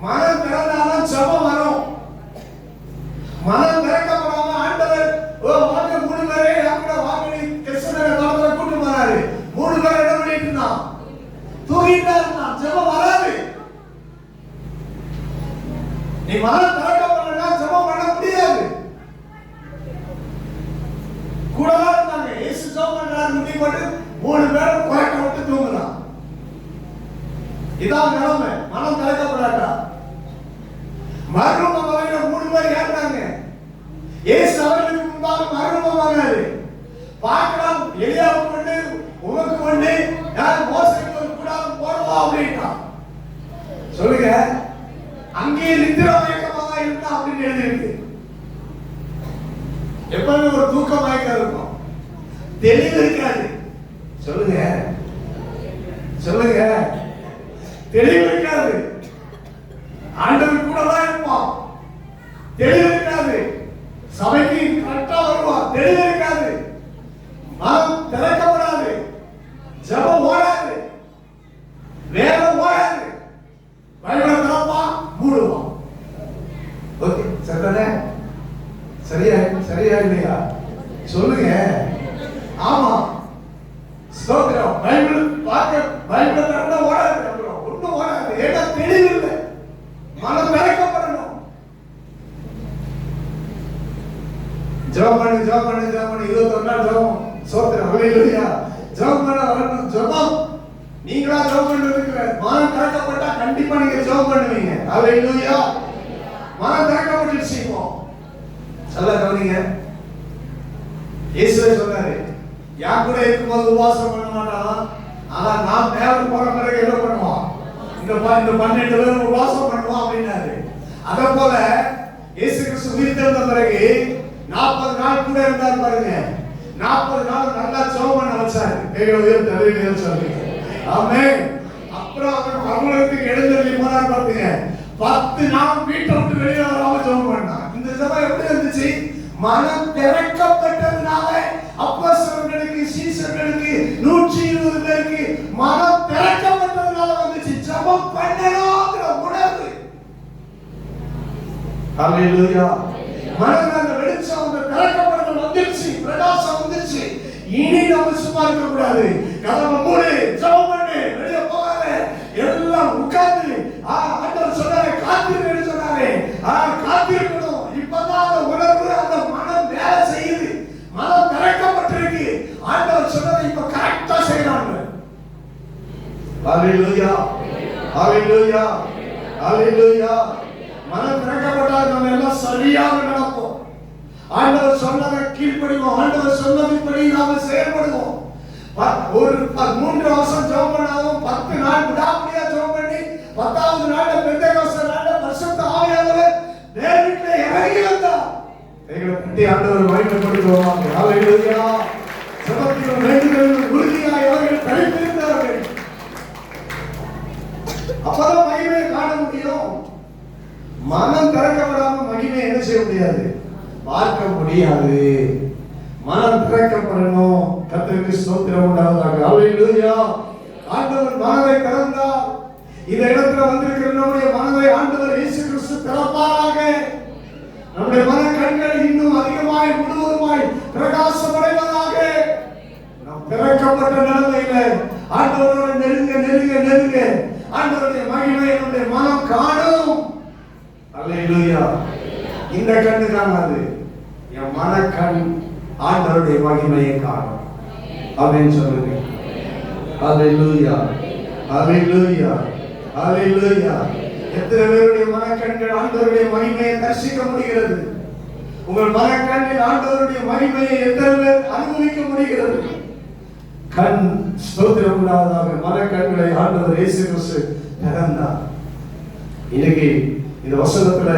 Speaker 1: மனம் திறந்தாலும் ஜெபம் வரும். மனம் திறக்கப்படாம ஆண்டவர் வாங்க 3 பேரே அப்பட வாங்கி கிறிஸ்தவரை தோட்டத்துல கூட்டி போறாரு. 3 பேர் என்ன பண்ணிட்டு இருந்தான்? தூங்கிட்டா இருந்தான். ஜெபம் வராது. நீ மனம் திறக்கப்படலன்னா ஜெபம் பண்ண முடியாது. கூடவா இருந்தாங்க. இயேசு ஜெபம் பண்றாரு, முடி போட்டு 3 பேரும் குறைக்க விட்டு தூங்குறான். இதான் நிலைமை. மனம் திறக்கப்படாட்டா மறுரூபம் வகையில 3 பேர் ஏற்றாங்க. இயேசு அவர்களுக்கு முன்பாக மறுரூபமானாரு. பார்க்கலாம், எலியாவுக்கு கொண்டு உமக்கு கொண்டு யார் மோசைக்கு ஒரு கூடாரம் போடுவா அப்படின்னா சொல்லுங்க. அங்கே நித்திரமயக்கமாக இருந்தா அப்படின்னு எழுதியிருக்கு. எப்பவுமே ஒரு தூக்க மயக்கம் இருக்கும், தெளிவு இருக்காது. சொல்லுங்க சொல்லுங்க. தெளிவு இருக்காது. ஆண்டவர் கூட தான் இருப்பான். தெளிவு இருக்காது. சபைக்கு கரெக்டா வருவான். தெளிவு இருக்காது. மனம் திறக்கப்படாது. ஜெபம் ஓடாது. வேதம் ஓடாது. பைபிளை திறப்பான், மூடுவான். ஓகே சரிதானே? சரியா இல்லையா? சொல்லுங்க. ஆமா ஸ்தோத்திரம். பைபிள் பார்க்க பைபிளை திறந்தா ஓடாது. ஒண்ணும் ஓடாது. ஏன்னா தெளிவு இல்லை. மனம் திறக்கப்படணும். ஜெபம் பண்ணு 21 நாள் ஜெபம். ஸ்தோத்திரம். அல்லேலூயா. ஜெபம் பண்ண வரணும். ஜெபம் நீங்களா ஜெபம் பண்ணிருக்கீங்க. மனம் திறக்கப்பட்டா கண்டிப்பா நீங்க ஜெபம் பண்ணுவீங்க. அல்லேலூயா. மனம் திறக்கப்பட்டுச்சு. இப்போ சொல்ல கவனிங்க. இயேசுவே சொன்னாரு, யார் கூட இருக்கும்போது உபவாசம் பண்ண மாட்டான். ஆனா நான் மேல போற பிறகு என்ன பண்ணுவான்? இந்த 12 பேர் உபவாசம் பண்ணுவான் அப்படின்னாரு. அதே போல இயேசு கிறிஸ்து உயிர்த்தெழுந்த பிறகு 40 நாள் கூட இருந்தார் பாருங்க. 40 நாள் நல்லா ஜெபம் பண்ண வச்சாரு. கைகளை உயர்த்தி அல்லேலூயா சொல்லுங்க. ஆமென். அப்புறம் அவர் பரலோகத்துக்கு எழுந்தருளி போனார் பாருங்க. 10 நாள் வீட்டை விட்டு வெளியே வராம ஜெபம் பண்ணார். இந்த ஜெபம் எப்படி இருந்துச்சு? மனம் திறக்கப்பட்டதுனால அப்போஸ்தலர்களுக்கு, சீஷர்களுக்கு, 120 பேருக்கு மனம் திறக்கப்பட்டதுனால வந்துச்சு. ஜெபம் பண்ணணும்ங்கற உணர்வு. அல்லேலூயா. மனதான வெளிச்சம் அந்த திறக்கப்படுதல் வந்துருச்சு. பிரகாசம் வந்துருச்சு. இனி நம்ம சும்மா இருக்க கூடாது. கதவை மூடு, ஜெபம் பண்ணு, வெளியே போகாத, எல்லாம் உட்கார்ந்து ஆண்டவர் சொன்னாரே காத்திருன்னு சொன்னாரே காத்திருக்கணும். இப்பதான் அந்த உணர்வு, அந்த மனம் வேலை செய்யுது. மனம் திறக்கப்பட்டிருக்கு. ஆண்டவர் சொன்னதை இப்ப கரெக்டா செய்யறாங்க. அல்லேலூயா. அல்லேலூயா. அல்லேலூயா. மனம் திறக்கப்பட்டால் நம்ம எல்லாம் சரியாக நடப்போம். ஆண்டவர் சொன்னதை கீழ்ப்படிவோம். ஆண்டவர் சொன்னதுபடி நாம செயல்படுவோம். ஒரு 3 வருஷம் ஜெபம் பண்ணாலும் 10 நாள் விடாமடியா ஜெபம் பண்ணி 10வது நாள்ல பெந்தேகோஸ்தே நாள்ல பரிசுத்த ஆவியானவர் நேரிலே இறங்கி வந்தார். எங்களை பற்றி ஆண்டவர் மகிமைப்படுத்துவாங்க. அல்லேலூயா. ஜெபத்திலும் வேண்டுதலிலும் உறுதியாய் அவர்கள் தரித்திருந்தார்கள். அப்பதான் மகிமையை காண முடியும். மனம் திறக்கப்படாம மகிமை என்ன செய்ய முடியாது? பார்க்க முடியாது. மனம் திறக்கப்படணும். கர்த்தருக்கு ஸ்தோத்திரம் உண்டாவதாக. ஹல்லேலூயா. ஆண்டவர் மனதை திறந்தார். இந்த இடத்துல வந்திருக்கிற நம்முடைய மனதை ஆண்டவர் இயேசு கிறிஸ்து திறப்பாராக. நம்முடைய மன கண்கள் இன்னும் அதிகமாய் முழுவதுமாய் பிரகாசமடைவதாக. நாம் திறக்கப்பட்ட நிலைமையில ஆண்டவரோடு நெருங்க நெருங்க நெருங்க ஆண்டவருடைய மகிமை நம்முடைய மனம் காணும். அல்லேலூயா. இந்த கண்ணு காணாது, என் மனக்கண் ஆண்டவருடைய மகிமையை காணும். ஆமென் சொல்லுங்க. அல்லேலூயா, அல்லேலூயா, அல்லேலூயா. எத்தனை பேருடைய மனக்கண்கள் ஆண்டவருடைய மகிமையை தரிசிக்க முடிகிறது? உங்கள் மனக்கண்ணில் ஆண்டவருடைய மகிமையை எத்தனை பேர் அனுபவிக்க முடிகிறது? கண் ஸ்தோத்திரம் உண்டாவதாக. மனக்கண்களை ஆண்டவர் இயேசு கிறிஸ்து திறந்தார். இன்னைக்கு இந்த வசனத்துல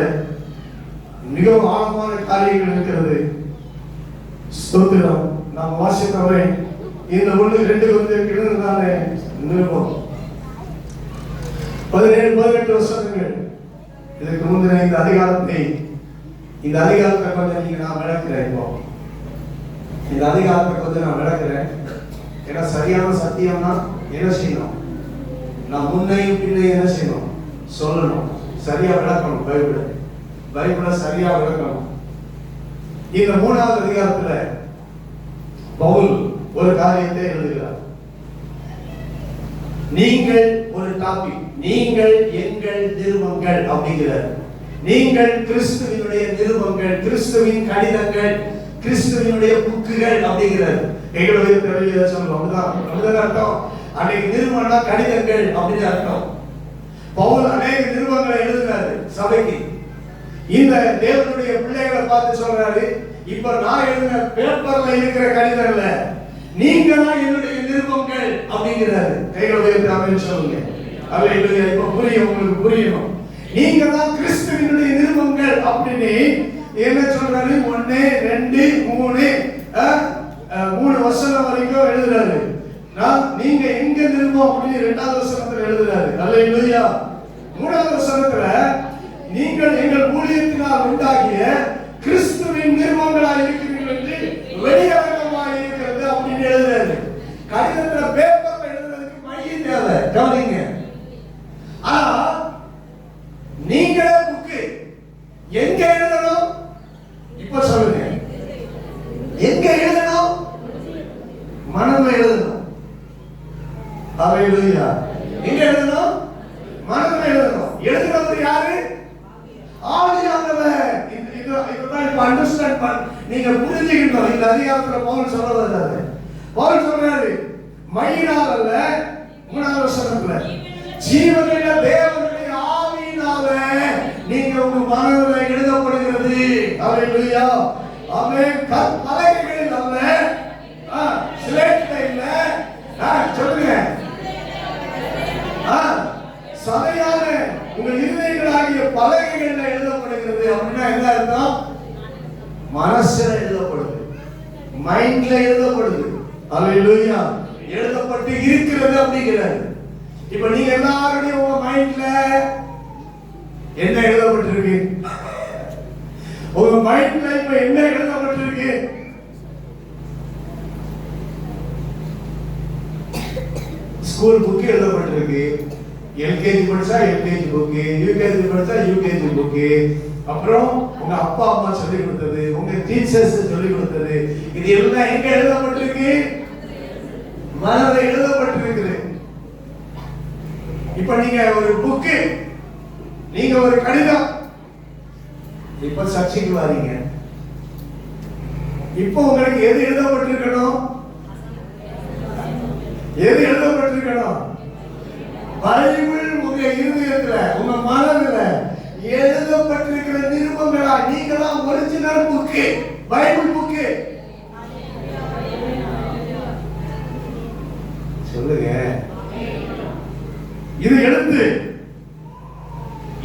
Speaker 1: மிகவும் ஆழமான காரியங்கள் இருக்கிறது. ஸ்தோத்திரம். நாம் வாசித்தவை இந்த 1-2 கிழந்தாலே நிருபம் 17-18 வசனங்கள். இதற்கு முந்தின இந்த அதிகாரத்தை கொஞ்சம் நீங்க நான் விளக்குறேன். இப்போ இந்த அதிகாரத்தை கொஞ்சம் நான் விளக்குறேன். ஏன்னா சரியான சத்தியம்னா என்ன செய்யணும்? நான் முன்னையும் பின்னையும் என்ன செய்யணும்? சொல்லணும். சரியா விளக்கணும். பைபிளை சரியா விளக்கணும். இந்த 3வது அதிகாரத்துல பவுல் ஒரு காரியத்தை எழுதுகிறார். நீங்கள் ஒரு டாபிக், நீங்கள் எங்கள் நிருபங்கள் அப்படிங்கிறார். நீங்கள் கிறிஸ்துவினுடைய நிருபங்கள், கிறிஸ்துவின் கடிதங்கள், கிறிஸ்துவினுடைய புக்குகள் அப்படிங்கிறார். எங்களுடைய தெரியல சொல்லணும். அப்படிதான் அர்த்தம். அன்னைக்கு நிருபம்னா கடிதங்கள் அப்படின்னு அர்த்தம். பவுல் அநேக நிருபங்களை எழுதுறாரு சபைக்கு. இந்த தேவனுடைய பிள்ளைகளை பார்த்து சொல்றாரு, இப்ப நான் எழுதின பேப்பர்ல இருக்கிற கடிதம் இல்ல, நீங்க தான் என்னுடைய நிருபங்கள் அப்படிங்கிறாரு. கைகளுடைய ஆமென் சொல்லுங்க. அல்லேலூயா. இப்ப புரியும், உங்களுக்கு புரியணும். நீங்க தான் கிறிஸ்துவினுடைய நிருபங்கள் அப்படின்னு என்ன சொல்றாரு? 1, 2, 3 வசனம் வரைக்கும் எழுதுறாரு. நீங்க எங்க நிருபம் அப்படின்னு 2வது வசனத்துல எழுதுறாரு. அல்லேலூயா. 3வது வசனத்துல நீங்கள் எங்கள் ஊழியத்தினால் உண்டாகிய கிறிஸ்துவின் நிருபங்களாய் இருக்கிறீர்கள் என்று வெளியரங்கமாய் இருக்கிறது அப்படின்னு எழுதுறாரு. கடிதத்துல பேப்பர்ல எழுதுறதுக்கு மைய தேவை. கவனிங்க. ஆனா நீங்களே புக்கு எங்க எழுதணும்? இப்ப சொல்லுங்க. எங்க எழுதணும்? மனம்ல எழுதணும். அல்லேலூயா. எங்க எழுதணும்? மனம்ல எழுதணும். எழுதுறவர் யாரு? ஆவியானவர். இதுதான் இப்ப அண்டர்ஸ்டாண்ட் பண்ண, நீங்க புரிஞ்சுக்கணும். இந்த அதிகாரத்துல பவுல் சொல்ல வர்றாரு. பவுல் சொல்றாரு, மையினால் அல்ல, 3வது வசனத்துல ஜீவனுள்ள தேவனுடைய ஆவியினால நீங்க உங்க மனதில எழுதப்படுகிறது. அல்லேலூயா. ஆமென். கற்பலகைகளில் அல்ல, ஸ்லேட்ல இல்ல, சொல்லுங்க, சதையான உங்கள் இருதயங்களாகிய பலகைகள்ல எழுதப்படுகிறது. அப்படின்னா என்ன அர்த்தம்? மனசுல எழுதப்படுது, மைண்ட்ல எழுதப்படுது. அல்லேலூயா. எழுதப்பட்டு இருக்கிறது அப்படிங்கிறாரு. இப்ப நீங்க எல்லாருடைய உங்க மைண்ட்ல என்ன எழுதப்பட்டிருக்கு? உங்க மைண்ட்ல இப்ப என்ன எழுதப்பட்டிருக்கு? ஸ்கூல் புக் எழுதப்பட்டிருக்கு. எல்கேஜி படிச்சா எல்கேஜி புக்கு, யூகேஜி படிச்சா யூகேஜி புக்கு, அப்புறம் உங்க அப்பா அம்மா சொல்லி கொடுத்தது, உங்க டீச்சர்ஸ் சொல்லி கொடுத்தது, இது எல்லாம் எங்க எழுதப்பட்டிருக்கு? மனதில் எழுதப்பட்டிருக்கு. இப்ப நீங்க ஒரு புக்கு, நீங்க ஒரு கடிதம், இப்ப சர்ச்சைக்கு வாரீங்க. இப்ப உங்களுக்கு எது எழுதப்பட்டிருக்கணும்? எது எழுதப்பட்டிருக்கணும்? பைபிள் உங்க இருதயத்துல, உங்க மனதில எழுதப்பட்டிருக்கிற நிருபங்களா? நீங்க தான் ஒரிஜினல் புக்கு, பைபிள் புக்கு. சொல்லுங்க. இது எழுத்து,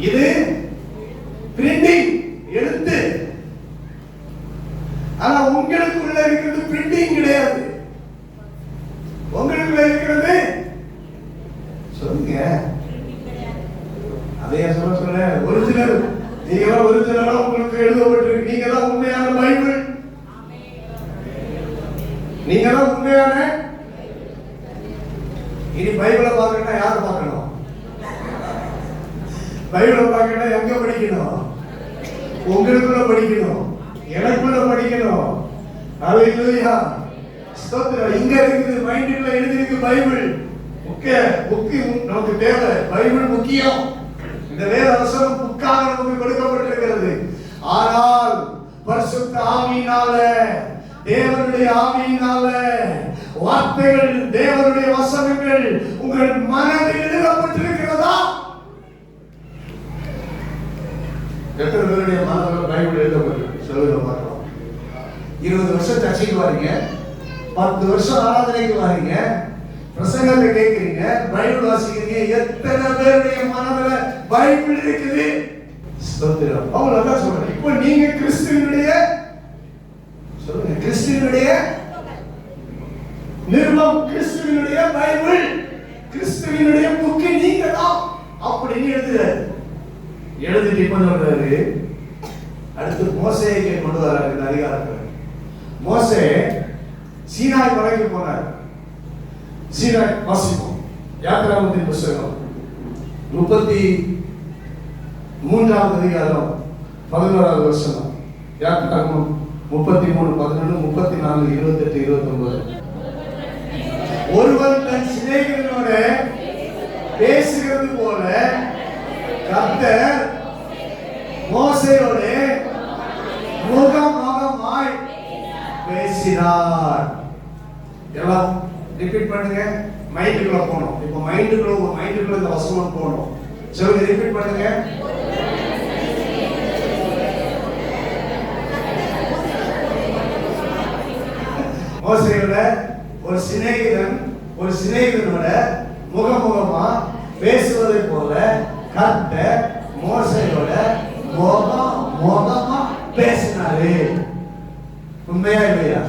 Speaker 1: இது பிரிண்டிங் எழுத்து. ஆனா உங்களுக்குள்ள இருக்கிறது பிரிண்டிங் கிடையாது. உங்களுக்குள்ள இருக்கிறது சொல்லுங்க, அதையா சொல்ல ஒரிஜினல் தானே? இனி பைபிளை பார்க்கணும்னா யார் பார்க்கணும்? பைபிளை பார்க்கணும்னா எங்க படிக்கணும்? உங்களுக்குள்ள படிக்கணும், எனக்குள்ள படிக்கணும். ஹல்லேலூயா, ஸ்தோத்திரம். இங்க இருக்குது, மைண்டுக்குள்ள எழுதிருக்கு பைபிள். புக்கு நமக்கு தேவை. பைபிள் முக்கியம். இந்த வேத வசனம் புக்காக நமக்கு கொடுக்கப்பட்டிருக்கிறது. ஆனால் பரிசுத்த ஆவியினால, தேவனுடைய ஆவியினால வார்த்தைகள், தேவனுடைய வசனங்கள் உங்கள் மனதில் எழுதப்பட்டிருக்கிறதா? எத்தனை பேருடைய மனதில் பைபிள் எழுதப்பட்டிருக்கு சொல்லுங்க பார்க்கலாம். 20 வருஷம் சர்ச்சைக்கு வாரீங்க, 10 வருஷம் ஆராதனைக்கு வாரீங்க, பிரசங்கத்தை கேட்கிறீங்க, பைபிள் வாசிக்கிறீங்க. எத்தனை பேருடைய மனதில் பைபிள் இருக்குது? ஸ்தோத்திரம். அவ்வளவுதான் சொல்றேன். இப்போ நீங்க கிறிஸ்துவினுடைய, சொல்லுங்க, கிறிஸ்துவினுடைய நிருபம், கிறிஸ்துவினுடைய பைபிள், கிறிஸ்துவினுடைய புக்கு நீங்க தான் அப்படின்னு எழுதுறாரு. எழுதிட்டு இப்ப சொல்றாரு, அடுத்து மோசேயை கொண்டு வர்றாரு இந்த அதிகாரத்துல. மோசே சீனாய் மலைக்கு போனார். சீனாய் வாசிப்போம். யாத்திராகமத்தின் புத்தகம் 33வது அதிகாரம் 11வது வசனம். யாத்திராகமம் 33, 11, 34, 28, 29. ஒருவன் தன் சிநேகிதனோட பேசுகிறது போல கர்த்தர் மோசேயோடு முகமுகமாய் பேசினார். எல்லாம் ரிப்பீட் பண்ணுங்க. மைண்டுக்குள்ள போகணும். இப்போ மைண்டுக்குள்ள இந்த வசனம் போகணும். சொல்லுங்க, ரிப்பீட் பண்ணுங்க. மோசேயோட ஒரு சிநேகிதனோட முகமுகமா பேசுவதை போல கர்த்தர் மோசேயோட முகமா பேசினாரு. உண்மையா இல்லையா?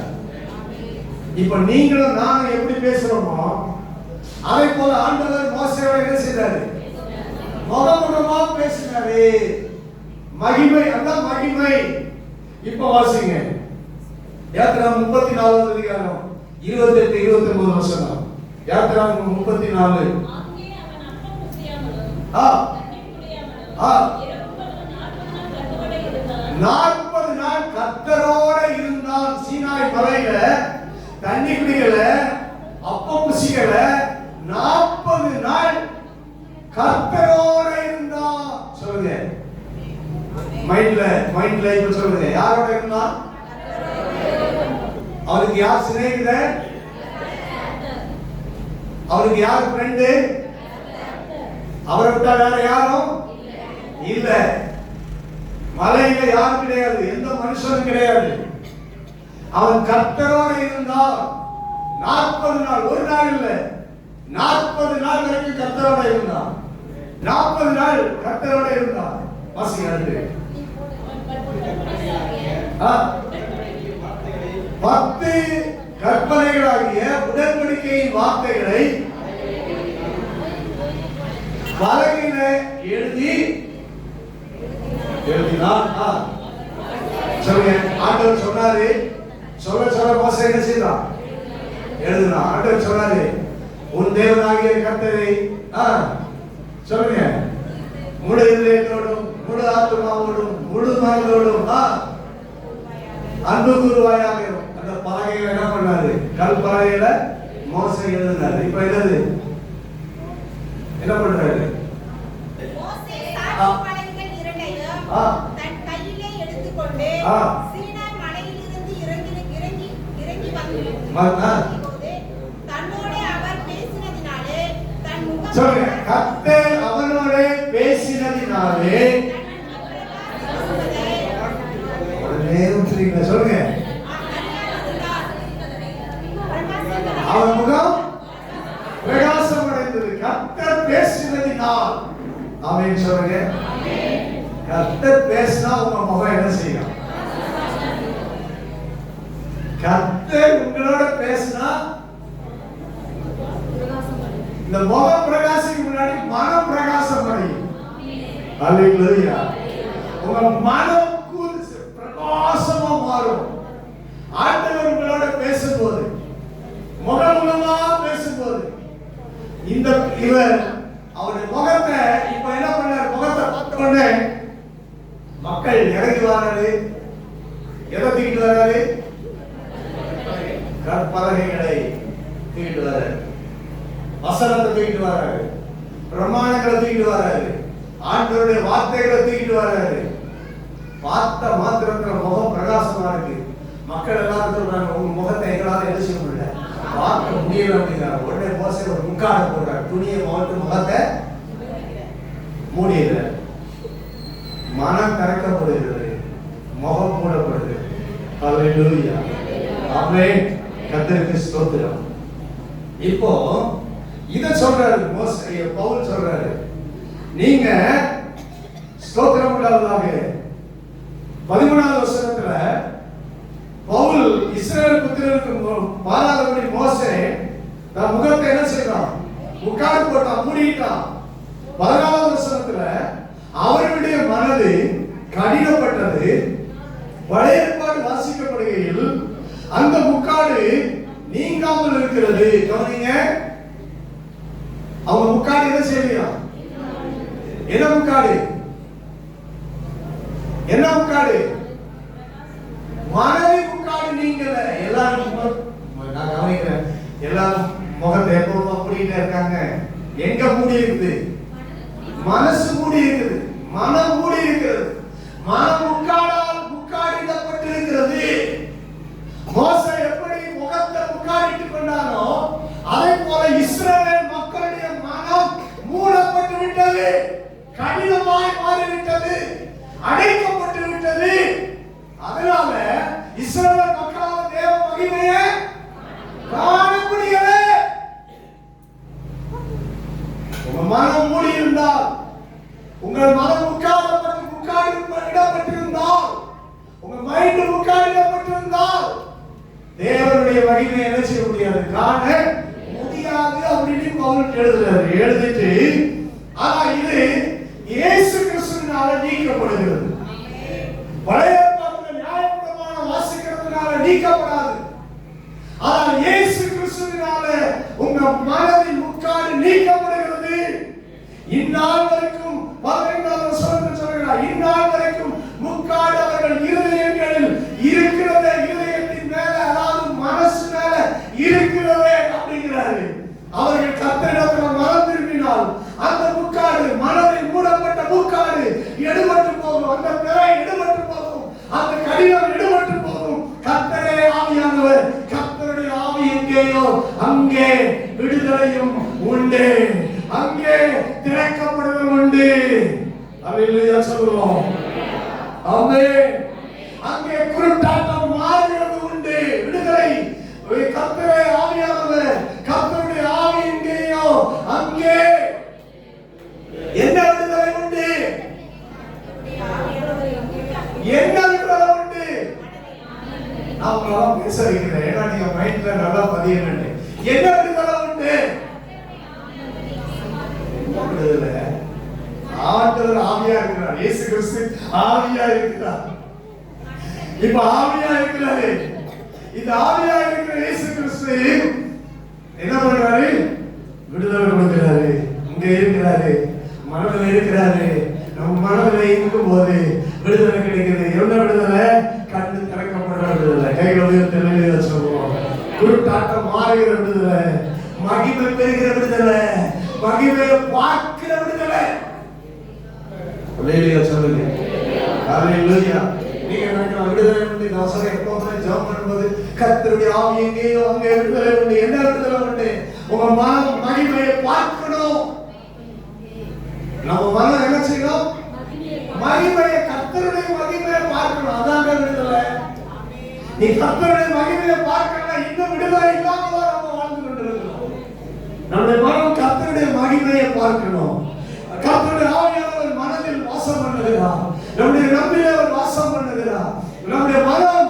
Speaker 1: இப்ப நீங்களும் நானும் எப்படி பேசுறோமோ அதே போல ஆண்டவர் மோசேயோட என்ன செய்தாரு? முகமுகமா பேசினாரு. மகிமை, அதான் மகிமை. இப்ப வாசிங்க. யாத்திராகமம் 34வது அதிகாரம் 28, 29 வசனம். யாத்திராகமம் 34. 40 நாள் கர்த்தரோட இருந்தான். சீனாய் மலையில தண்ணி குடிக்கல, அப்பம் புசிக்கல. 40 நாள் கர்த்தரோட இருந்தான். சொல்லுங்க, மைண்ட்ல இப்ப சொல்லுங்க, யாரோட இருந்தான்? அவருக்கு யார் சிநேகிதர்? அவருக்கு யார் ஃப்ரெண்டு? அவரை விட்டா வேற யாரும் இல்ல. மலையில யாரும் கிடையாது, எந்த மனுஷனும் கிடையாது. அவன் கர்த்தரோட இருந்தான் 40 நாள். ஒரு நாள் இல்ல, 40 நாள் வரைக்கும் கர்த்தரோட இருந்தான். 40 நாள் கர்த்தரோட இருந்தான். வாசிங்க அடுத்து. 10 கற்பனைகளாகிய உடன்படிக்கையின் வார்த்தைகளை பலகையில எழுதினான். சொல்லுங்க, ஆண்டவர் சொன்னாரு. சொல்ல மோசே என்ன செய்தான்? எழுதினான். ஆண்டவர் சொன்னாரு, உன் தேவனாகிய கர்த்தரை சொல்லுங்க, முழு இதயத்தோடும், முழு ஆத்துமாவோடும், முழு மனதோடும் அன்பு கூறுவாயாக. அந்த பலகையில என்ன பண்ணாரு? கல் பலகையில மோசே எழுதினாரு. இப்ப என்னது? என்ன பண்றாரு?
Speaker 2: மோசே பலகைகள் இரண்டையும் தன் கையிலே எடுத்துக்கொண்டு சீனாய் மலையிலிருந்து இறங்கி வந்தபோது தன்னோடு அவர் பேசினதினாலே தன் முகம்,
Speaker 1: சொல்லுங்க, கர்த்தர் அவனோட பேசினதினாலே சொல்லுங்க, அவன் முகம் பிரகாசம் அடைந்தது. கர்த்தர் பேசினதினால். ஆமென் சொல்லுங்க. கர்த்தர் பேசினா உங்க முகம் என்ன செய்யும்? கர்த்தர் உங்களோட பேசினா இந்த முகம் பிரகாசிக்கு முன்னாடி மனம் பிரகாசம் அடையும். அல்லேலூயா. உங்க மனம் பிரகாசமா மாறும். ஆண்டவர் உங்களோட பேசும்போது முக இவர் அவருடைய முகத்தை இப்ப என்ன பண்ணாரு? முகத்தை பார்த்த உடனே மக்கள் இறங்கி வராரு. எதை தூக்கிட்டு வராரு? கற்பலகைகளை தூக்கிட்டு வராரு, வசனத்தை தூக்கிட்டு வராரு, பிரமாணங்களை தூக்கிட்டு வராரு, ஆண்டவருடைய வார்த்தைகளை தூக்கிட்டு வராரு. பார்த்த மாத்திரத்துல முகம் பிரகாசமா இருக்கு. மக்கள் எல்லாரும் சொல்றாங்க, உங்க முகத்தை எங்களால என்ன செய்ய முடியல, பார்க்க முடியல அப்படிங்கிறாங்க. உடனே மோசே ஒரு முக்காட போடுறாரு, துணியை மாட்டு முகத்தை மூடியது. மனம் திறக்கப்படுகிறது, முகம் மூடப்படுது. ஹல்லேலூயா, ஆமென். கர்த்தருக்கு ஸ்தோத்திரம். இப்போ இத சொல்றாரு மோசே, பவுல் சொல்றாரு, நீங்க ஸ்தோத்திரம் உண்டாவதாக. 13வது வசனத்துல பவுல் இஸ்ரவேல் புத்திரருக்கு பாராதபடி மோசே தன் முகத்தை என்ன செய்யறான்? முக்காடு போட்டான், மூடிட்டான். 14வது வசனத்துல அவர்களுடைய மனது கடினப்பட்டது. பழைய ஏற்பாடு வாசிக்கப்படுகையில் அந்த முக்காடு நீங்காமல் இருக்கிறது. கவனிங்க, அவங்க முக்காடு என்ன செய்யலையா? என்ன முக்காடு? என்ன முக்காடு? மனதை முக்காடு நீங்கல. எல்லாரும் நான் கவனிக்கிறேன், எல்லாரும் முகத்தை எப்பவும் அப்படின்ட்டு இருக்காங்க. எங்க மூடி இருக்குது? மனசு மூடி இருக்குது, மனம் மூடி இருக்கிறது. மனம் முக்காடிடப்பட்டு இருக்கிறது. மோசே எப்படி முகத்தை முக்காடிட்டுக் கொண்டானோ அதே போல இஸ்ரவேல் மக்களுடைய மனம் மூடப்பட்டு விட்டது, கடினமாய் மாறிவிட்டது, அடைக்கப்பட்டு விட்டது. அதனால இஸ்ரவேல் மக்களால் தேவ மகிமையை காண முடியல. உங்க மனம் மூடி இருந்தால், உங்கள் மனம் முக்காடிடப்பட்டிருந்தால், உங்க மைண்ட் முக்காடிடப்பட்டிருந்தால் தேவனுடைய மகிமை என்ன செய்ய முடியாது? காண முடியாது அப்படின்னு பவுல் எழுதுறாரு. எழுதிட்டு ஆனா இது இயேசு கிறிஸ்துவினால நீக்கப்படுகிறது. பழைய ஏற்பாட்டில் நியாயப்பிரமாணம் வாசிக்கிறதுனால நீக்கப்படாது. ஆனால் இயேசு கிறிஸ்துவினால உங்க மனதின் முக்காடு நீக்கப்படுகிறது. இந்நாள் வரைக்கும் 15வது வசனத்தில் சொல்கிறார், இந்நாள் வரைக்கும் முக்காடு அவர்கள் இருதயங்களில் இருக்கிறதே, இருதயத்தின் மேல, அதாவது மனசு மேல இருக்கிறதே அப்படிங்கிறாரு. அவர்கள் கர்த்தரிடத்தில் மனம் திரும்பினால் அந்த முக்காடு, மனதை மூடப்பட்ட முக்காடு எடுபட்டு போகும், அந்த பிறை எடுபட்டு போகும், அந்த கடினம் எடுபட்டு போகும். கர்த்தரே ஆவியானவர், கர்த்தருடைய ஆவி எங்கேயோ அங்கே விடுதலையும் உண்டு, அங்கே திறக்கப்படுதல் உண்டு. அல்லேலூயா சொல்லுவோம். ஆமென். அங்கே குருட்டாட்டம் மாறுகிறது உண்டு, விடுதலை. கர்த்தரே ஆவியானவர், கர்த்தருடைய ஆவி எங்கேயோ அங்கே என்ன விடுதலை உண்டு? என்ன விடுதலை உண்டு? நான் உங்களால பேச வைக்கிறேன், ஏன்னா நீங்க மைண்ட்ல நல்லா பதியணும். என்ன விடுதலை உண்டு? விடுதலை. ஆண்டவர் ஆவியா இருக்கிறார், இயேசு கிறிஸ்து ஆவியா இருக்கிறார். இப்ப ஆவியா இருக்கிறாரு. இந்த ஆவியா இருக்கிற இயேசு கிறிஸ்து என்ன பண்றாரு? விடுதலை கொடுக்கிறாரு. இங்க இருக்கிறாரு, மனதில் இருக்கிறாரு. நம்ம மனதில் இருக்கும் போது விடுதலை கிடைக்கிறது. என்ன விடுதலை? கண்ணு திறக்கப்படுற விடுதலை. கைகளை உயர்த்தி சொல்லுவோம். குருட்டாட்டம் மாறுகிற விடுதலை, மகிமை பெறுகிற விடுதலை, மகிமையை பார்க்கிற விடுதலை. அல்லேலூயா சொல்லுங்க. அல்லேலூயா. நீங்க நினைக்கலாம் விடுதலை உண்டு, இந்த வசனம் எப்போதுமே ஜெபம் பண்ணும்போது கர்த்தருடைய ஆவி எங்கேயோ அங்கே விடுதலை உண்டு. என்ன விடுதலை உண்டு? உங்க மனம் மகிமையை பார்க்கணும். நம்ம மனம் என்ன செய்யணும்? மகிமையை, கர்த்தருடைய மகிமையை பார்க்கணும். அதான் விடுதலை. நீ கர்த்தருடைய மகிமையை பார்க்கணும், இன்னும் விடுதலை இல்லாம நம்ம வாழ்ந்து கொண்டிருக்கிறோம். நம்முடைய மனம் கர்த்தருடைய மகிமையை பார்க்கணும். கர்த்தருடைய ஆவியானவர் மனதில் வாசம் பண்ணுகிறார், நம்முடைய நம்பிலே அவர் வாசம் பண்ணுகிறார். நம்முடைய மனம்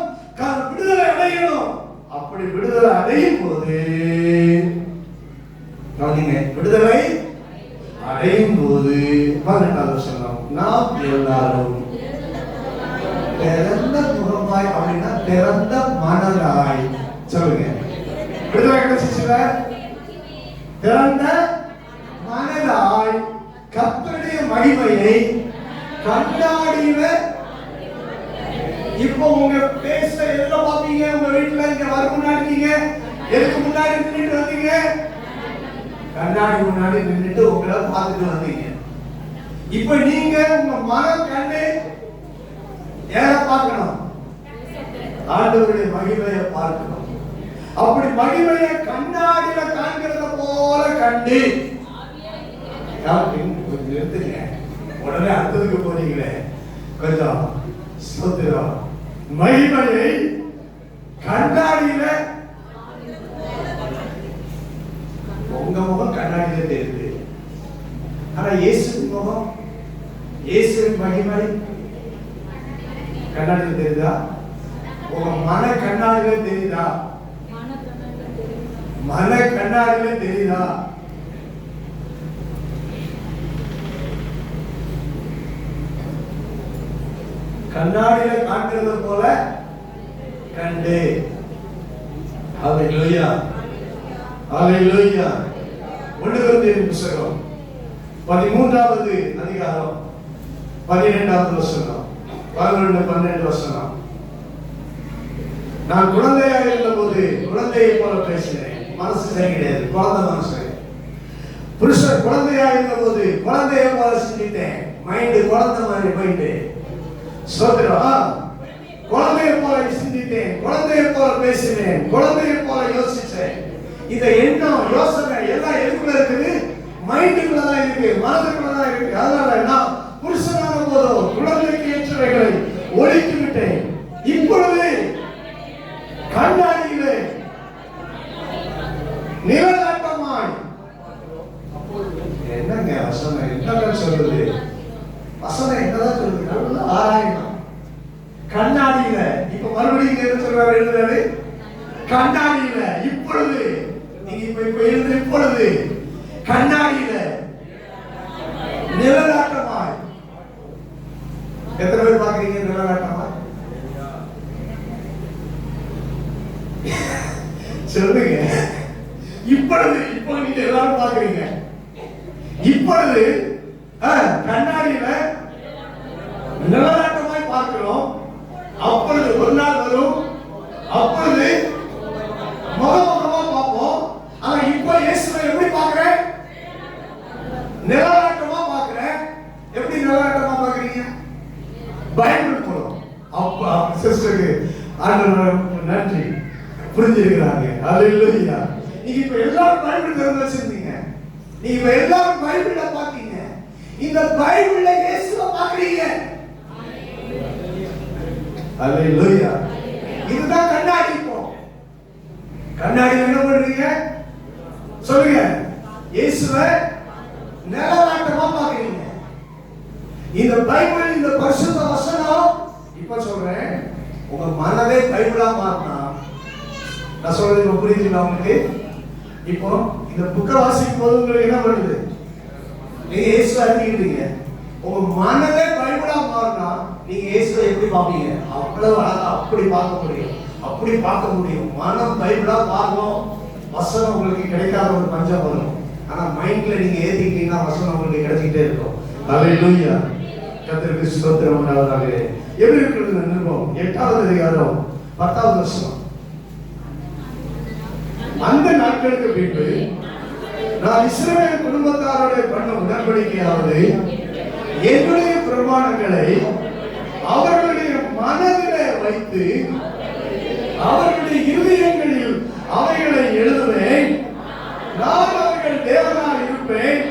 Speaker 1: விடுதலை அடையணும். அப்படி விடுதலை அடையும் போது விடுதலை அடையும் போது 18வது வசனம், நாம் எல்லாரும் திறந்த முகமாய், அப்படின்னா திறந்த மனதாய். சொல்லுங்க, விடுதலை கிடைச்சிச்சுல? திறந்த அடுத்ததாய் கர்த்தருடைய மகிமையை கண்ணாடியில, இப்போ உங்க பேச எதுல பாப்பீங்க? உங்க வீட்டுல இங்க வர முன்னாடி நீங்க எதுக்கு முன்னாடி நின்னுட்டு வந்தீங்க? கண்ணாடி முன்னாடி நின்னுட்டு உங்களை பார்த்துட்டு வந்தீங்க. இப்ப நீங்க உங்க மன கண்ணு யார பார்க்கணும்? ஆண்டவருடைய மகிமையை பார்க்கணும். அப்படி மகிமையை கண்ணாடியில காண்கிறத போல கண்டு கொஞ்சம் எடுத்துங்க. உடனே அடுத்ததுக்கு போறீங்களே, கொஞ்சம் ஸ்தோத்திரம். மகிமையை கண்ணாடியில, உங்க முகம் கண்ணாடியில தெரியுது. ஆனா இயேசுவின் முகம், இயேசுவின் மகிமை கண்ணாடியில தெரியுதா? உங்க மன கண்ணாடியில தெரியுதா? மன கண்ணாடியில தெரியுதா? கண்ணாடியில காண்கிறது போல கண்டு. ஹalleluya, ஹalleluya. 1 கொரிந்தியர் புத்தகம் 13வது அதிகாரம் 12வது வசனம், 11-12 வசனம். நான் குழந்தையாக இருந்தபோது குழந்தையை போல பேசினேன். மனசு சரி கிடையாது, குழந்தை மனசு. புருஷன் குழந்தையாக இருந்தபோது குழந்தையை போல சிந்தித்தேன். மைண்டு குழந்தை மாதிரி மைண்டு. ஸ்தோத்திரம். குழந்தையை போல சிந்தித்தேன், குழந்தையை போல பேசினேன், குழந்தையை போல யோசிச்சேன். இந்த எண்ணம் யோசனை எல்லாம் எதுக்குள்ள இருக்குது? மைண்டுக்குள்ளதான் இருக்கு, மனதுக்குள்ளதான் இருக்கு. அதனால நான் புருஷனான போதோ குழந்தைக்கு ஏற்றவைகளை ஒழித்து விட்டேன். இப்பொழுது கண்ணாடியிலே நிழலாட்டமாய். என்னங்க வசனம் என்னங்க சொல்லுது? வசனம் என்னதான் சொல்லுது? நல்லா ஆராயணும். கண்ணாடியில, இப்ப மறுபடியும் என்ன சொல்றாரு? எழுதுறாரு கண்ணாடியில. இப்பொழுது நீங்க இப்ப எழுது, இப்பொழுது கண்ணாடியில நிழலாட்டமாய். எத்தனை பேர் பாக்குறீங்க நிழலாட்டமாய்? சொல்லுங்க. இப்பொழுது, இப்போ நீங்க எல்லாரும் பாக்குறீங்க. இப்பொழுது கண்ணாடியில நிழலாட்டமாய் பார்க்கிறோம். அப்பொழுது ஒரு நாள் வரும், அப்பொழுது முகமுகமா பார்ப்போம். ஆனா இப்போ இயேசுவை எப்படி பார்க்கிறேன்? நிழலாட்டமா பார்க்கிறேன். எப்படி நிழலாட்டமா பார்க்கறீங்க? பைபிள் போறோம். அப்பா சிஸ்டருக்கு ஆண்டவர் நன்றி, புரிஞ்சிருக்கிறாங்க. ஹalleluya. நீங்க இப்ப எல்லாரும் பைபிள் திறந்து வச்சிருந்தீங்க. நீங்க இப்ப எல்லாரும் பைபிளை பாத்தீங்க. இந்த பைபிள்ல இயேசுவை பாக்குறீங்க. ஹalleluya. இதுதான் கண்ணாடி. இப்போ கண்ணாடி என்ன பண்றீங்க? சொல்லுங்க. இயேசுவை நிழலாட்டமா பாக்குறீங்க. இந்த பைபிள், இந்த பரிசுத்த வசனம், இப்ப சொல்றேன், உங்க மனதை பைபிளா மாறினா, நான் சொல்றது புரியுதுங்களா உங்களுக்கு? இப்போ இந்த புக்கை வாசிக்கும் போது உங்களுக்கு என்ன பண்ணுது? நீங்க இயேசுவை அறிஞ்சுக்கிட்டீங்க. உங்க மனதை பைபிளா மாறினா நீங்க இயேசுவை எப்படி பார்ப்பீங்க? அவ்வளவு அழகா அப்படி பார்க்க முடியும், அப்படி பார்க்க முடியும். மனம் பைபிளா மாறணும். வசனம் உங்களுக்கு கிடைக்காத ஒரு பஞ்சம் வரும். ஆனா மைண்ட்ல நீங்க ஏத்திக்கிட்டீங்கன்னா வசனம் உங்களுக்கு கிடைச்சிக்கிட்டே இருக்கும். ஹalleluya. கர்த்தருக்கு ஸ்தோத்திரம் உண்டாவதாக. எப்படி இருக்கிறது நிருபம் 8வது அதிகாரம் 10வது வசனம். அந்த நாட்களுக்கு பின்பு நான் இஸ்ரவேல் குடும்பத்தாரோட பண்ண உடன்படிக்கையாவது என்னுடைய பிரமாணங்களை அவர்களுடைய மனதிலே வைத்து அவர்களுடைய இருதயங்களில் அவைகளை எழுதுவேன். நான் அவர்கள் தேவனாக இருப்பேன்,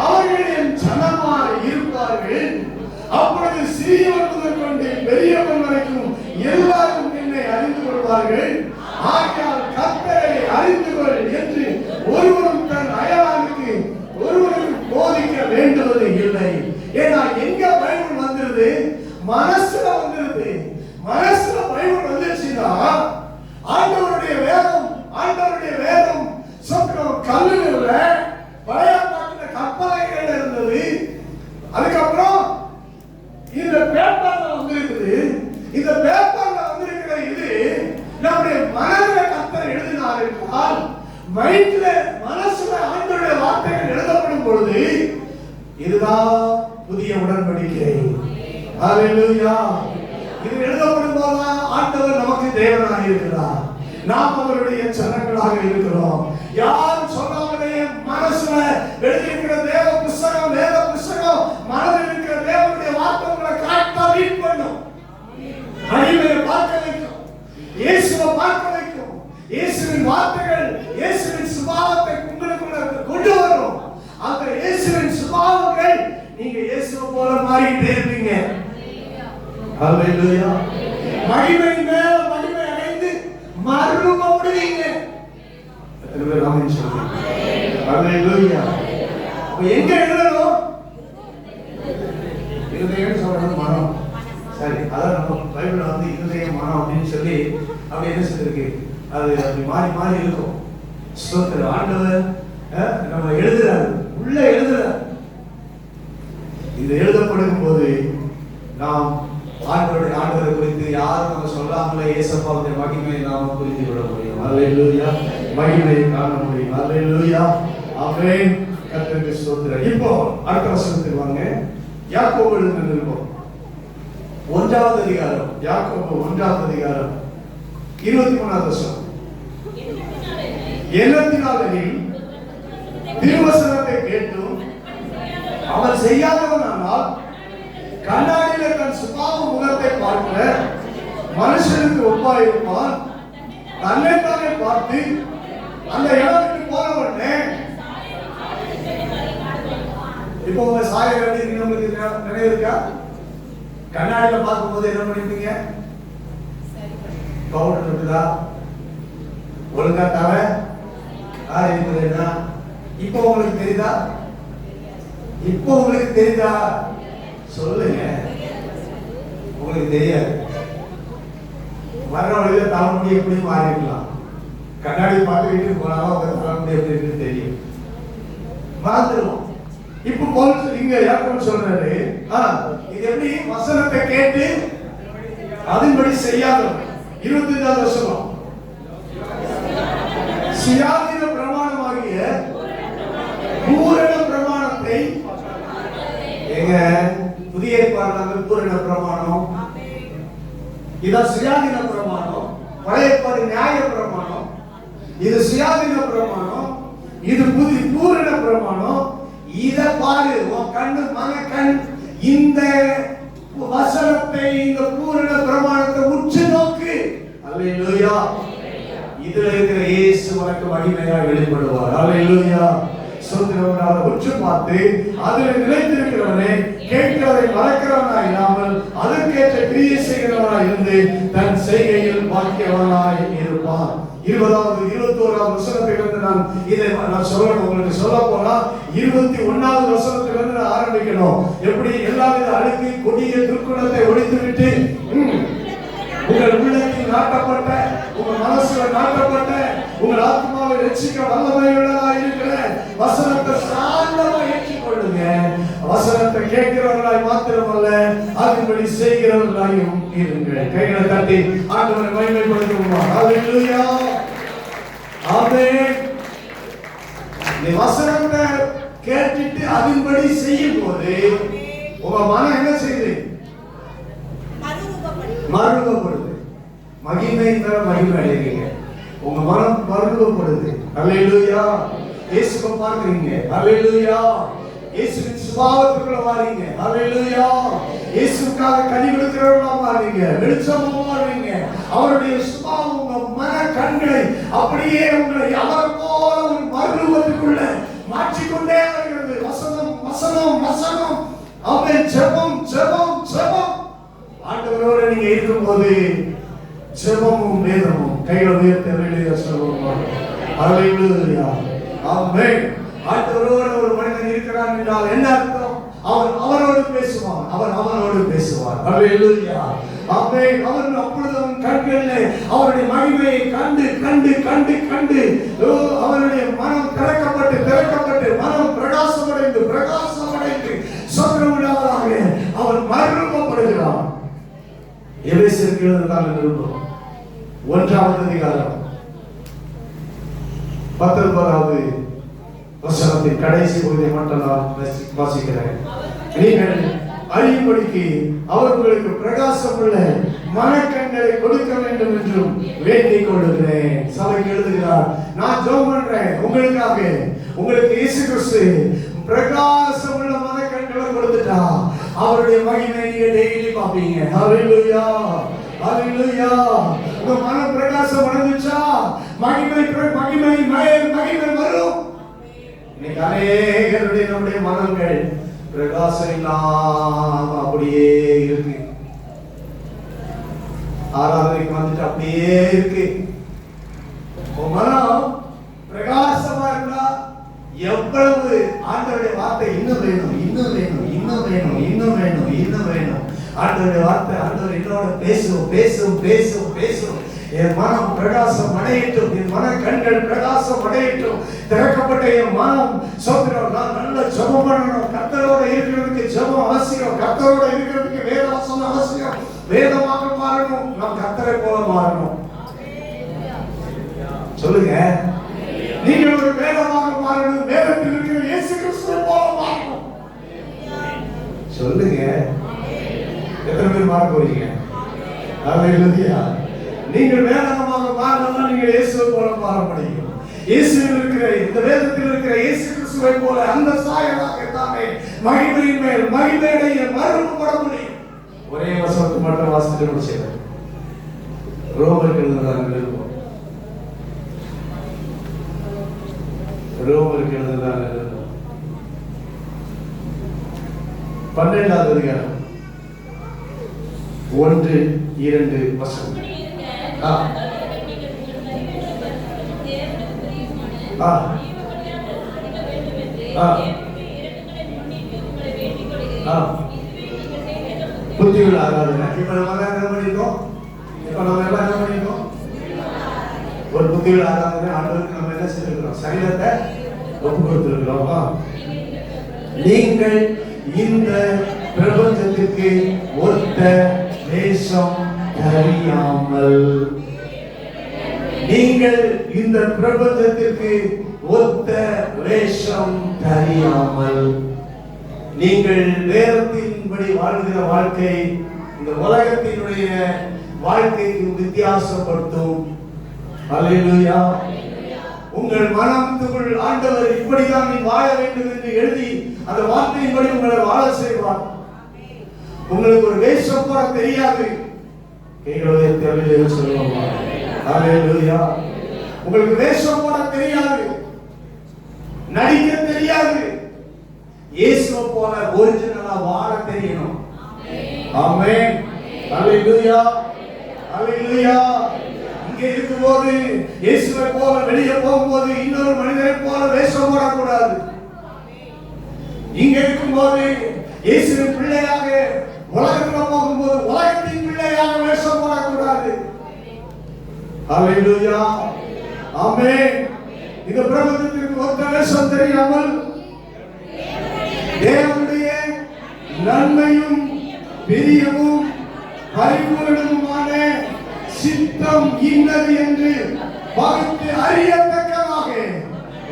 Speaker 1: அவர்கள் என் ஜனமாக இருப்பார்கள். அப்பொழுது சிறியவன் முதல் கொண்டு பெரியவன் வரைக்கும் எல்லாரும் என்னை அறிந்து கொள்வார்கள். ஆகையால் கர்த்தரை அறிந்து கொள் என்று ஒருவரும் தன் அயலானுக்கு ஒருவருக்கு போதிக்க வேண்டுவது இல்லை. ஏன்னா எங்க பைபிள் வந்துருது? மனசுல வந்துருது. மனசுல பைபிள் வந்துருச்சுன்னா ஆண்டவருடைய வேதம், ஆண்டவருடைய வேதம் சொற்கள் கல்லுல பழைய பாட்டுல கற்பனைகள் இருந்தது. அதுக்கப்புறம் இந்த பேப்பர்ல வந்திருக்குது. இந்த பேப்பர்ல வந்திருக்கிற இது நம்முடைய மனதில கர்த்தர் எழுதினார் என்றால், மைண்ட்ல மனசுல ஆண்டவருடைய வார்த்தைகள் எழுதப்படும் பொழுது இதுதான் புதிய உடன்படிக்கை. ஹalleluya. இது எழுதப்படும் போதுதான் ஆண்டவர் நமக்கு தேவனாக இருக்கிறார். நாம் அவருடைய ஜனங்களாக இருக்கிறோம். யாரும் சொல்லாமலே மனசுல எழுதியிருக்கிற தேவ புஸ்தகம், வேத புஸ்தகம், மனதில் இருக்கிற தேவனுடைய வார்த்தைகளை கரெக்டா ரீட் பண்ணும். மகிமையை பார்க்க வைக்கும், இயேசுவை பார்க்க வைக்கும். இயேசுவின் வார்த்தைகள் இயேசுவின் சுபாவத்தை உங்களுக்குள்ள கொண்டு வரும். அந்த இயேசுவின் சுபாவங்கள் நீங்க இயேசுவை போல மாறிட்டே இருப்பீங்க. ஹalleluya. மகிமை மேல மகிமை அடைந்து மறுரூபப்படுவீங்க. எத்தனை பேர் ஆமென் சொல்றீங்க? ஹalleluya. அப்ப எங்க எழுதணும்? இருதயம் சொல்றது மனம். சரி, அதான் நம்ம பைபிள்ல வந்து இருதயம் மனம் அப்படின்னு சொல்லி அப்படி என்ன சொல்லிருக்கு, அது அப்படி மாறி மாறி இருக்கும். ஸ்தோத்திரம். ஆண்டவர் நம்ம எழுதுறாரு, உள்ள எழுதுறாரு. இது எழுதப்படும் போது நாம் ஆண்டவரை குறித்து யாரும் நம்ம சொல்லாமலே இயேசுவின் மகிமையை நாம புரிந்து கொள்ள முடியும். ஹalleluya. மகிமையை காண முடியும். ஹalleluya. ஆமென். கர்த்தருக்கு ஸ்தோத்திரம். இப்போ அடுத்த வசனத்துக்கு வாங்க. யாக்கோபு எழுதின நிருபம் 1வது அதிகாரம், யாக்கோபு 1வது அதிகாரம் 23வது வசனம். எண்ணத்தினாலே திருவசனத்தை கேட்டும் அவன் செய்யாதவனானால் கண்ணாடியில தன் சுபாவ முகத்தை பார்க்கிற மனுஷனுக்கு ஒப்பாயிருப்பான். தன்னைத்தானே பார்த்து அந்த இடத்துக்கு போன உடனே இப்போ உங்க சாய வேண்டி உங்களுக்கு நினைவு இருக்கா? கண்ணாடியில பார்க்கும் போது என்ன பண்ணிருப்பீங்க? பவுடர் இருக்குதா? ஒழுங்கா தவ இருக்குதுன்னா இப்போ உங்களுக்கு தெரியுதா? இப்போ உங்களுக்கு தெரியுதா? சொல்லுங்க. உங்களுக்கு தெரியாது. வர்ற வழியில தலைமுடி எப்படி மாறி இருக்கலாம். கண்ணாடி பார்த்து வீட்டுக்கு போனாலும் அவங்க தலைமுடி எப்படி இருக்குன்னு தெரியும். மறந்துடுவோம். இப்ப பவுல் இங்க யாக்கோபு சொல்றாரு, இது எப்படி வசனத்தை கேட்டு அதன்படி செய்யாதவன். 25வது வசனம். சுயாதீன பிரமாணமாகிய பூரண பிரமாணத்தை எங்க புதிய ஏற்பாடு பூரண பிரமாணம், இதான் சுயாதீன பிரமாணம். பழைய ஏற்பாடு நியாய பிரமாணம். இது சுயாதீன பிரமாணம், இது பூரண பிரமாணம். இத பாரு, உன் கண்ணு மகன் இந்த வசனத்தை, இந்த பூரண பிரமாணத்தை உற்று நோக்கு. அல்லேலூயா. இதுல இருக்கிற இயேசு உனக்கு மகிமையா வெளிப்படுவார். அல்லேலூயா. சொல்கிறவனால உற்று பார்த்து அதில் நிலைத்திருக்கிறவனே கேட்கிறதை மறக்கிறவனாய் இல்லாமல் அதற்கேற்ற கிரியை செய்கிறவனாய் இருந்து தன் செய்கையில் பாக்கியவனாய் இருப்பான். 20வது 21வது வசனத்திலிருந்து நான் இதை சொல்லணும். உங்களுக்கு சொல்ல போனா 21வது வசனத்திலிருந்து நான் ஆரம்பிக்கணும். எப்படி எல்லாவித அழுக்கு கொடிய துர்க்குணத்தை ஒழித்து விட்டு உங்கள் உள்ளத்தில் நாட்டப்பட்ட, உங்கள் மனசுல நாட்டப்பட்ட, உங்கள் ஆத்மாவை ரட்சிக்க வல்லமையுள்ளதாய் இருக்கிற வசனத்தை சார்ந்தமா ஏற்றுக்கொள்ளுங்க. வசனத்தை கேட்கிறவர்களாய் மாத்திரமல்ல, அதன்படி செய்கிறவர்களாயும் இருங்கள். கைகளை தட்டி ஆண்டவரை மகிமைப்படுத்துவோம். ஹalleluya. ஆமென். இந்த வசனத்தை கேட்டுட்டு அதன்படி செய்யும் போது உங்க மனம் என்ன செய்யுது? மறுரூபப்படுது. மகிமை தர மகிமை அடைகிறீங்க. உங்க மனம் மறுரூபப்படுது. அல்லேலூயா. இயேசுவை பார்க்கிறீங்க. அல்லேலூயா. இயேசுவின் சுபாவத்துக்குள்ள மாறீங்க. அல்லேலூயா. இயேசுவுக்காக கனி கொடுக்கிறவர்களா மாறீங்க. வெளிச்சமா மாறீங்க. அவருடைய சுபாவம் உங்க மன கண்களை அப்படியே உங்களை அவர் போல ஒரு மறுரூபத்துக்குள்ள மாற்றிக்கொண்டே வருகிறது. வசனம் வசனம் வசனம். ஆமென். ஜெபம் ஜெபம் ஜெபம். ஆண்டவரோட நீங்க இருக்கும்போது ஜெபமும் வேதமும் கைகளை உயர்த்தி வெளியே சொல்லுவோம். அல்லேலூயா. ஆமென். ஆண்டவரோட ஒரு மனிதன் இருக்கிறான் என்றால் என்ன அர்த்தம்? அவன் அவரோடு பேசுவான், அவன் அவனோடு பேசுவான். அல்லேலூயா. ஆமென். அவன் அப்பொழுது அவன் கண்களிலே அவருடைய மகிமையை கண்டு கண்டு கண்டு கண்டு அவனுடைய மனம் திறக்கப்பட்டு திறக்கப்பட்டு மனம் பிரகாசமடைந்து பிரகாசமடைந்து சொந்தமிடாதாக அவன் மறுரூபப்படுகிறான். எபேசியருக்கு எழுதின நிருபம் 1வது அதிகாரம் 19வது வசனத்தின் கடைசி பகுதியை மட்டும் நான் வாசிக்கிறேன். நீங்கள் அறியும்படிக்கு அவர் உங்களுக்கு பிரகாசம் உள்ள மனக்கண்களை கொடுக்க வேண்டும் என்றும் வேண்டிக் கொள்கிறேன். சபைக்கு எழுதுகிறார், நான் ஜெபம் பண்றேன் உங்களுக்காக. உங்களுக்கு இயேசு கிறிஸ்து பிரகாசம் உள்ள மனக்கண்களை கொடுத்துட்டா அவருடைய மகிமை நீங்க டெய்லி பாப்பீங்க. ஹalleluya, ஹalleluya. உங்க மன பிரகாசம் அடைஞ்சிச்சா மகிமை வரும். இன்னைக்கு அநேகருடைய நம்முடைய மனங்கள் பிரகாசம் இல்லாம அப்படியே இருக்கு. ஆராதனைக்கு வந்துட்டு அப்படியே இருக்கு. மனம் பிரகாசமா இருந்தா எவ்வளவு ஆண்டவருடைய வார்த்தை இன்னும் வேணும், இன்னும் வேணும், இன்னும் வேணும், இன்னும் வேணும், இன்னும் வேணும். ஆண்டவருடைய வார்த்தை, ஆண்டவர் என்னோட பேசும் பேசும் பேசும் பேசும். என் மனம் பிரகாசம் அடையட்டும், என் மன கண்கள் பிரகாசம் அடையட்டும். திறக்கப்பட்ட என் மனம் சோத்திரம். நான் நல்ல ஜெபம் பண்ணணும். கர்த்தரோட இருக்கிறதுக்கு ஜெபம் அவசியம். கர்த்தரோட இருக்கிறதுக்கு வேத வசனம் அவசியம். வேதமாக மாறணும். நாம் கர்த்தரை போல மாறணும். சொல்லுங்க, நீங்கள் ஒரு வேதமாக மாறணும். வேதத்தில் இருக்கிற இயேசு கிறிஸ்துவை போல மாறணும். சொல்லுங்க, எத்தனை பேர் மாற போறீங்க? ஹalleluya. நீங்கள் வேதமாக மாறணும்னா நீங்கள் இயேசுவை போல மாற முடியும். இயேசுவில் இருக்கிற இந்த வேதத்தில் இருக்கிற இயேசு கிறிஸ்துவை போல அந்த சாயலாக தானே மகிமையின் மேல் மகிமையுடைய மறுபட முடியும். ஒரே வசனத்தை மட்டும் வாசித்து முடிச்சேன். ரோமருக்கு எழுதுறாங்க, ரோமருக்கு எழுதுறாங்க 12வது அதிகாரம் 1-2 வசனம். புத்தியுள்ள ஆராதனை. இப்ப நம்ம என்ன பண்ணிருக்கோம்? ஒரு புத்தியுள்ள ஆராதனை ஆண்டவருக்கு நம்ம என்ன செஞ்சிருக்கிறோம்? சரீரத்தை ஒப்பு கொடுத்திருக்கிறோம். நீங்கள் இந்த பிரபஞ்சத்திற்கு ஒத்த வேஷம் தெரியாமல், நீங்கள் இந்த பிரபஞ்சத்திற்கு ஒத்த வேஷம் தெரியாமல், நீங்கள் வேதத்தின்படி வாழ்கிற வாழ்க்கை இந்த உலகத்தினுடைய வாழ்க்கைக்கு வித்தியாசப்படுத்தும். ஹalleluya. உங்கள் மனத்துக்குள் ஆண்டவர் இப்படிதான் நீ வாழ வேண்டும் என்று எழுதி அந்த வார்த்தையின்படி உங்களை வாழ செய்வார். உங்களுக்கு ஒரு வேஷம் போட தெரியாது. கைகளுடைய தேவையை சொல்லுவோம். ஹalleluya. உங்களுக்கு வேஷம் போட தெரியாது, நடிக்க தெரியாது. இயேசுவை போல ஒரிஜினலா வாழ தெரியணும். ஆமென். ஹalleluya, ஹalleluya. இங்கே இருக்கும்போது இயேசுவை போல வெளியே போகும்போது இன்னொரு மனிதரை போல வேஷம் போடக்கூடாது. இங்கே இருக்கும்போது இயேசுவின் பிள்ளையாக உலகத்தில் போகும்போது உலகத்தின் பிள்ளையாக வேஷம் போடக்கூடாது. ஹalleluya, ஆமென். இந்த பிரபஞ்சத்திற்கு ஒத்த வேஷம் தெரியாமல் தேவனுடைய நன்மையும் பிரியமும் பரிபூரணமுமான சித்தம் இன்னது என்று பகுத்து அறியத்தக்கதாக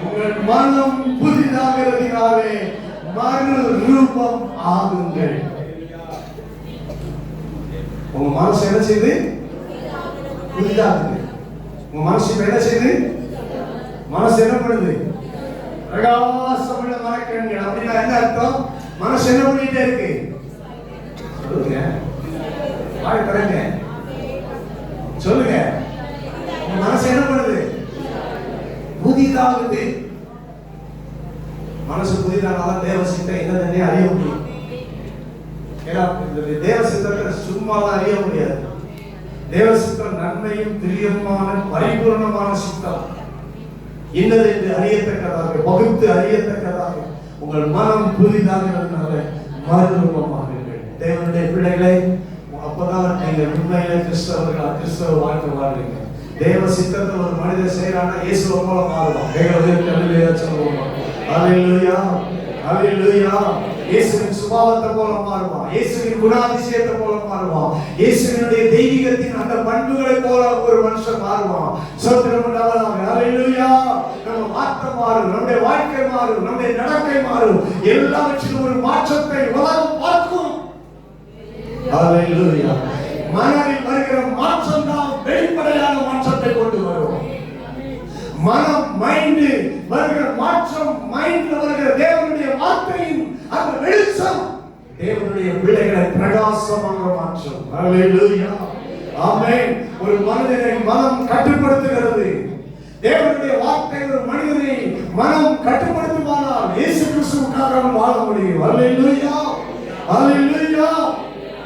Speaker 1: உங்கள் மனம் புதிதாகிறதினாலே மறு ரூபம் ஆகுங்கள். உங்க மனசு என்ன செய்து? புதிதாகுது. உங்க மனசு என்ன செய்து? மனசு என்ன பண்ணுது? பிரகாசமுள்ள மனக்கண்கள். அப்படின்னா என்ன அர்த்தம்? மனசு என்ன பண்ணிட்டே இருக்கு? சொல்லுங்க, வாய் திறங்க, சொல்லுங்க. உங்க மனசு என்ன பண்ணுது? புதிதாகுது. மனசு புதிதானாதான் தேவ சித்தம் என்னதுன்னே அறிய முடியும். ஏன்னா தேவ சித்தத்தை சும்மாதான் அறிய முடியாது. தேவ சித்தம் நன்மையும் பிரியமான பரிபூர்ணமான சித்தம். இன்னது என்று அறியத்தக்கதாக, பகுத்து அறியத்தக்கதாக உங்கள் மனம் புதிதாகிறதுனால மறுரூபமாகுங்கள். தேவனுடைய பிள்ளைகளை, அப்பதான் நீங்கள் உண்மையிலே கிறிஸ்தவ வாழ்க்கை வாழ்றீங்க. தேவ சித்தத்தை ஒரு மனிதன் செய்யறானா இயேசுவை போல மாறுவான். ஹalleluya, ஹalleluya. இயேசுவின் சுபாவத்தை போல மாறுவான். இயேசுவின் குணாதிசயத்தை போல மாறுவான். இயேசுவினுடைய தெய்வீகத்தின் அந்த பண்புகளை போல ஒரு ஒரு மனுஷன் மாறுவான். ஸ்தோத்திரம் உண்டாவதாக. ஹல்லேலூயா. நம்ம வார்த்தை மாறும், நம்முடைய வாழ்க்கை மாறும், நம்முடைய நடக்கை மாறும், எல்லாவற்றிலும் ஒரு மாற்றத்தை உலகம் பார்க்கும். ஹல்லேலூயா. மனதில் வருகிற மாற்றம் தான் வெளிப்படையான மாற்றத்தை கொண்டு வரும். மனம் மைண்ட் வருகிற மாற்றம், மைண்ட்ல வருகிற தேவனுடைய வார்த்தையின் அந்த வெளிச்சம் தேவனுடைய பிள்ளைகளை பிரகாசமாக மாற்றும். ஹல்லேலூயா. ஆமென். ஒரு மனிதனை மனம் கட்டுப்படுத்துகிறது. தேவனுடைய வார்த்தை ஒரு மனிதனை மனம் கட்டுப்படுத்துமானால் இயேசு கிறிஸ்துவுக்காக அவன் வாழ முடியும். ஹல்லேலூயா. ஹல்லேலூயா.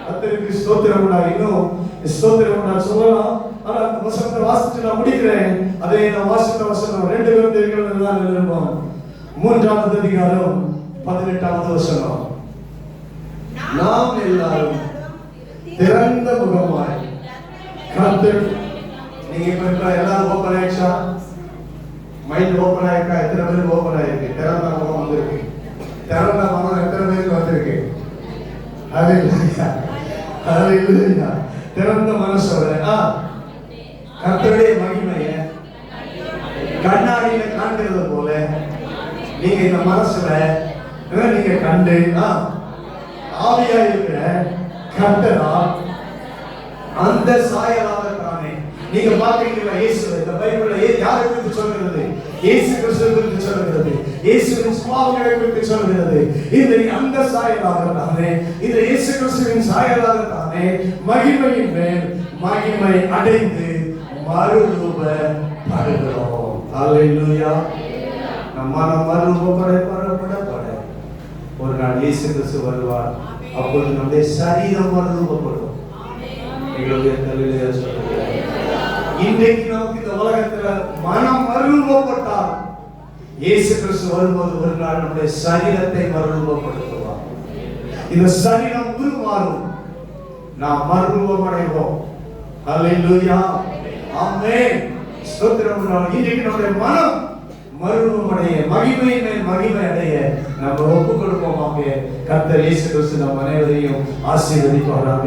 Speaker 1: கர்த்தருக்கு ஸ்தோத்திரம் உண்டாக. இன்னும் ஸ்தோத்திரம் உண்டாக சொல்லலாம். ஆனா அந்த வசனத்தை வாசிச்சு நான் முடிக்கிறேன். அதை நான் வாசித்த வசனம் 2 கொரிந்தியர்கள் தான் எழுதுவோம். 3வது அதிகாரம் 18வது வசனம். நாம் எல்லாரும் திறந்த முகமாய் கர்த்தர், நீங்க இப்ப எல்லாரும் ஓபன் ஆயிடுச்சா? மைண்ட் ஓபன் ஆயிருக்கா? எத்தனை பேருக்கு ஓபன் ஆயிருக்கு? திறந்த முகம் வந்திருக்கு. திறந்த முகம் எத்தனை பேருக்கு வந்திருக்கு? ஹல்லேலூயா. ஹல்லேலூயா. திறந்த மனசோட கர்த்தருடைய மகிமையை கண்ணாடியில காண்கிறது போல நீங்க இந்த மனசுல நீங்க கண்டு ஆவியா இருக்கிற கர்த்தரா அந்த சாயலாக தானே நீங்க பாத்தீங்களா? இயேசு இந்த பைபிள்ல யாரை குறித்து சொல்கிறது? இயேசு கிறிஸ்துவை குறித்து சொல்கிறது. இயேசுவின் சுபாவங்களை குறித்து சொல்கிறது. இந்த அந்த சாயலாக தானே, இந்த இயேசு கிறிஸ்துவின் சாயலாக தானே மகிமையின் மேல் மகிமை அடைந்து மறுரூபப்படுகிறோம். ஹல்லேலூயா. நம்ம மறுரூபப்பட ஒரு நாள் இயேசு கிறிஸ்து வருவார். அப்பொழுது நம்முடைய சரீரம் மறுரூபப்படும். எங்களுடைய தலையிலே சொல்லுகிறார். இன்றைக்கு நமக்கு இந்த உலகத்துல மனம் மறுரூபப்பட்டால் இயேசு கிறிஸ்து வரும்போது ஒரு நாள் நம்முடைய சரீரத்தை மறுரூபப்படுத்துவார். இந்த சரீரம் உருமாறும், நாம் மறுரூபம் அடைவோம். ஹல்லேலூயா. ஆமென். ஸ்தோத்திரம். இன்றைக்கு நம்முடைய மனம் மறுரூபம் அடைய, மகிமை மேல் மகிமை அடைய நம்ம ஒப்புக் கொடுப்போமாக. கர்த்தர் இயேசு கிறிஸ்து நம் அனைவரையும் ஆசீர்வதிப்பாராக.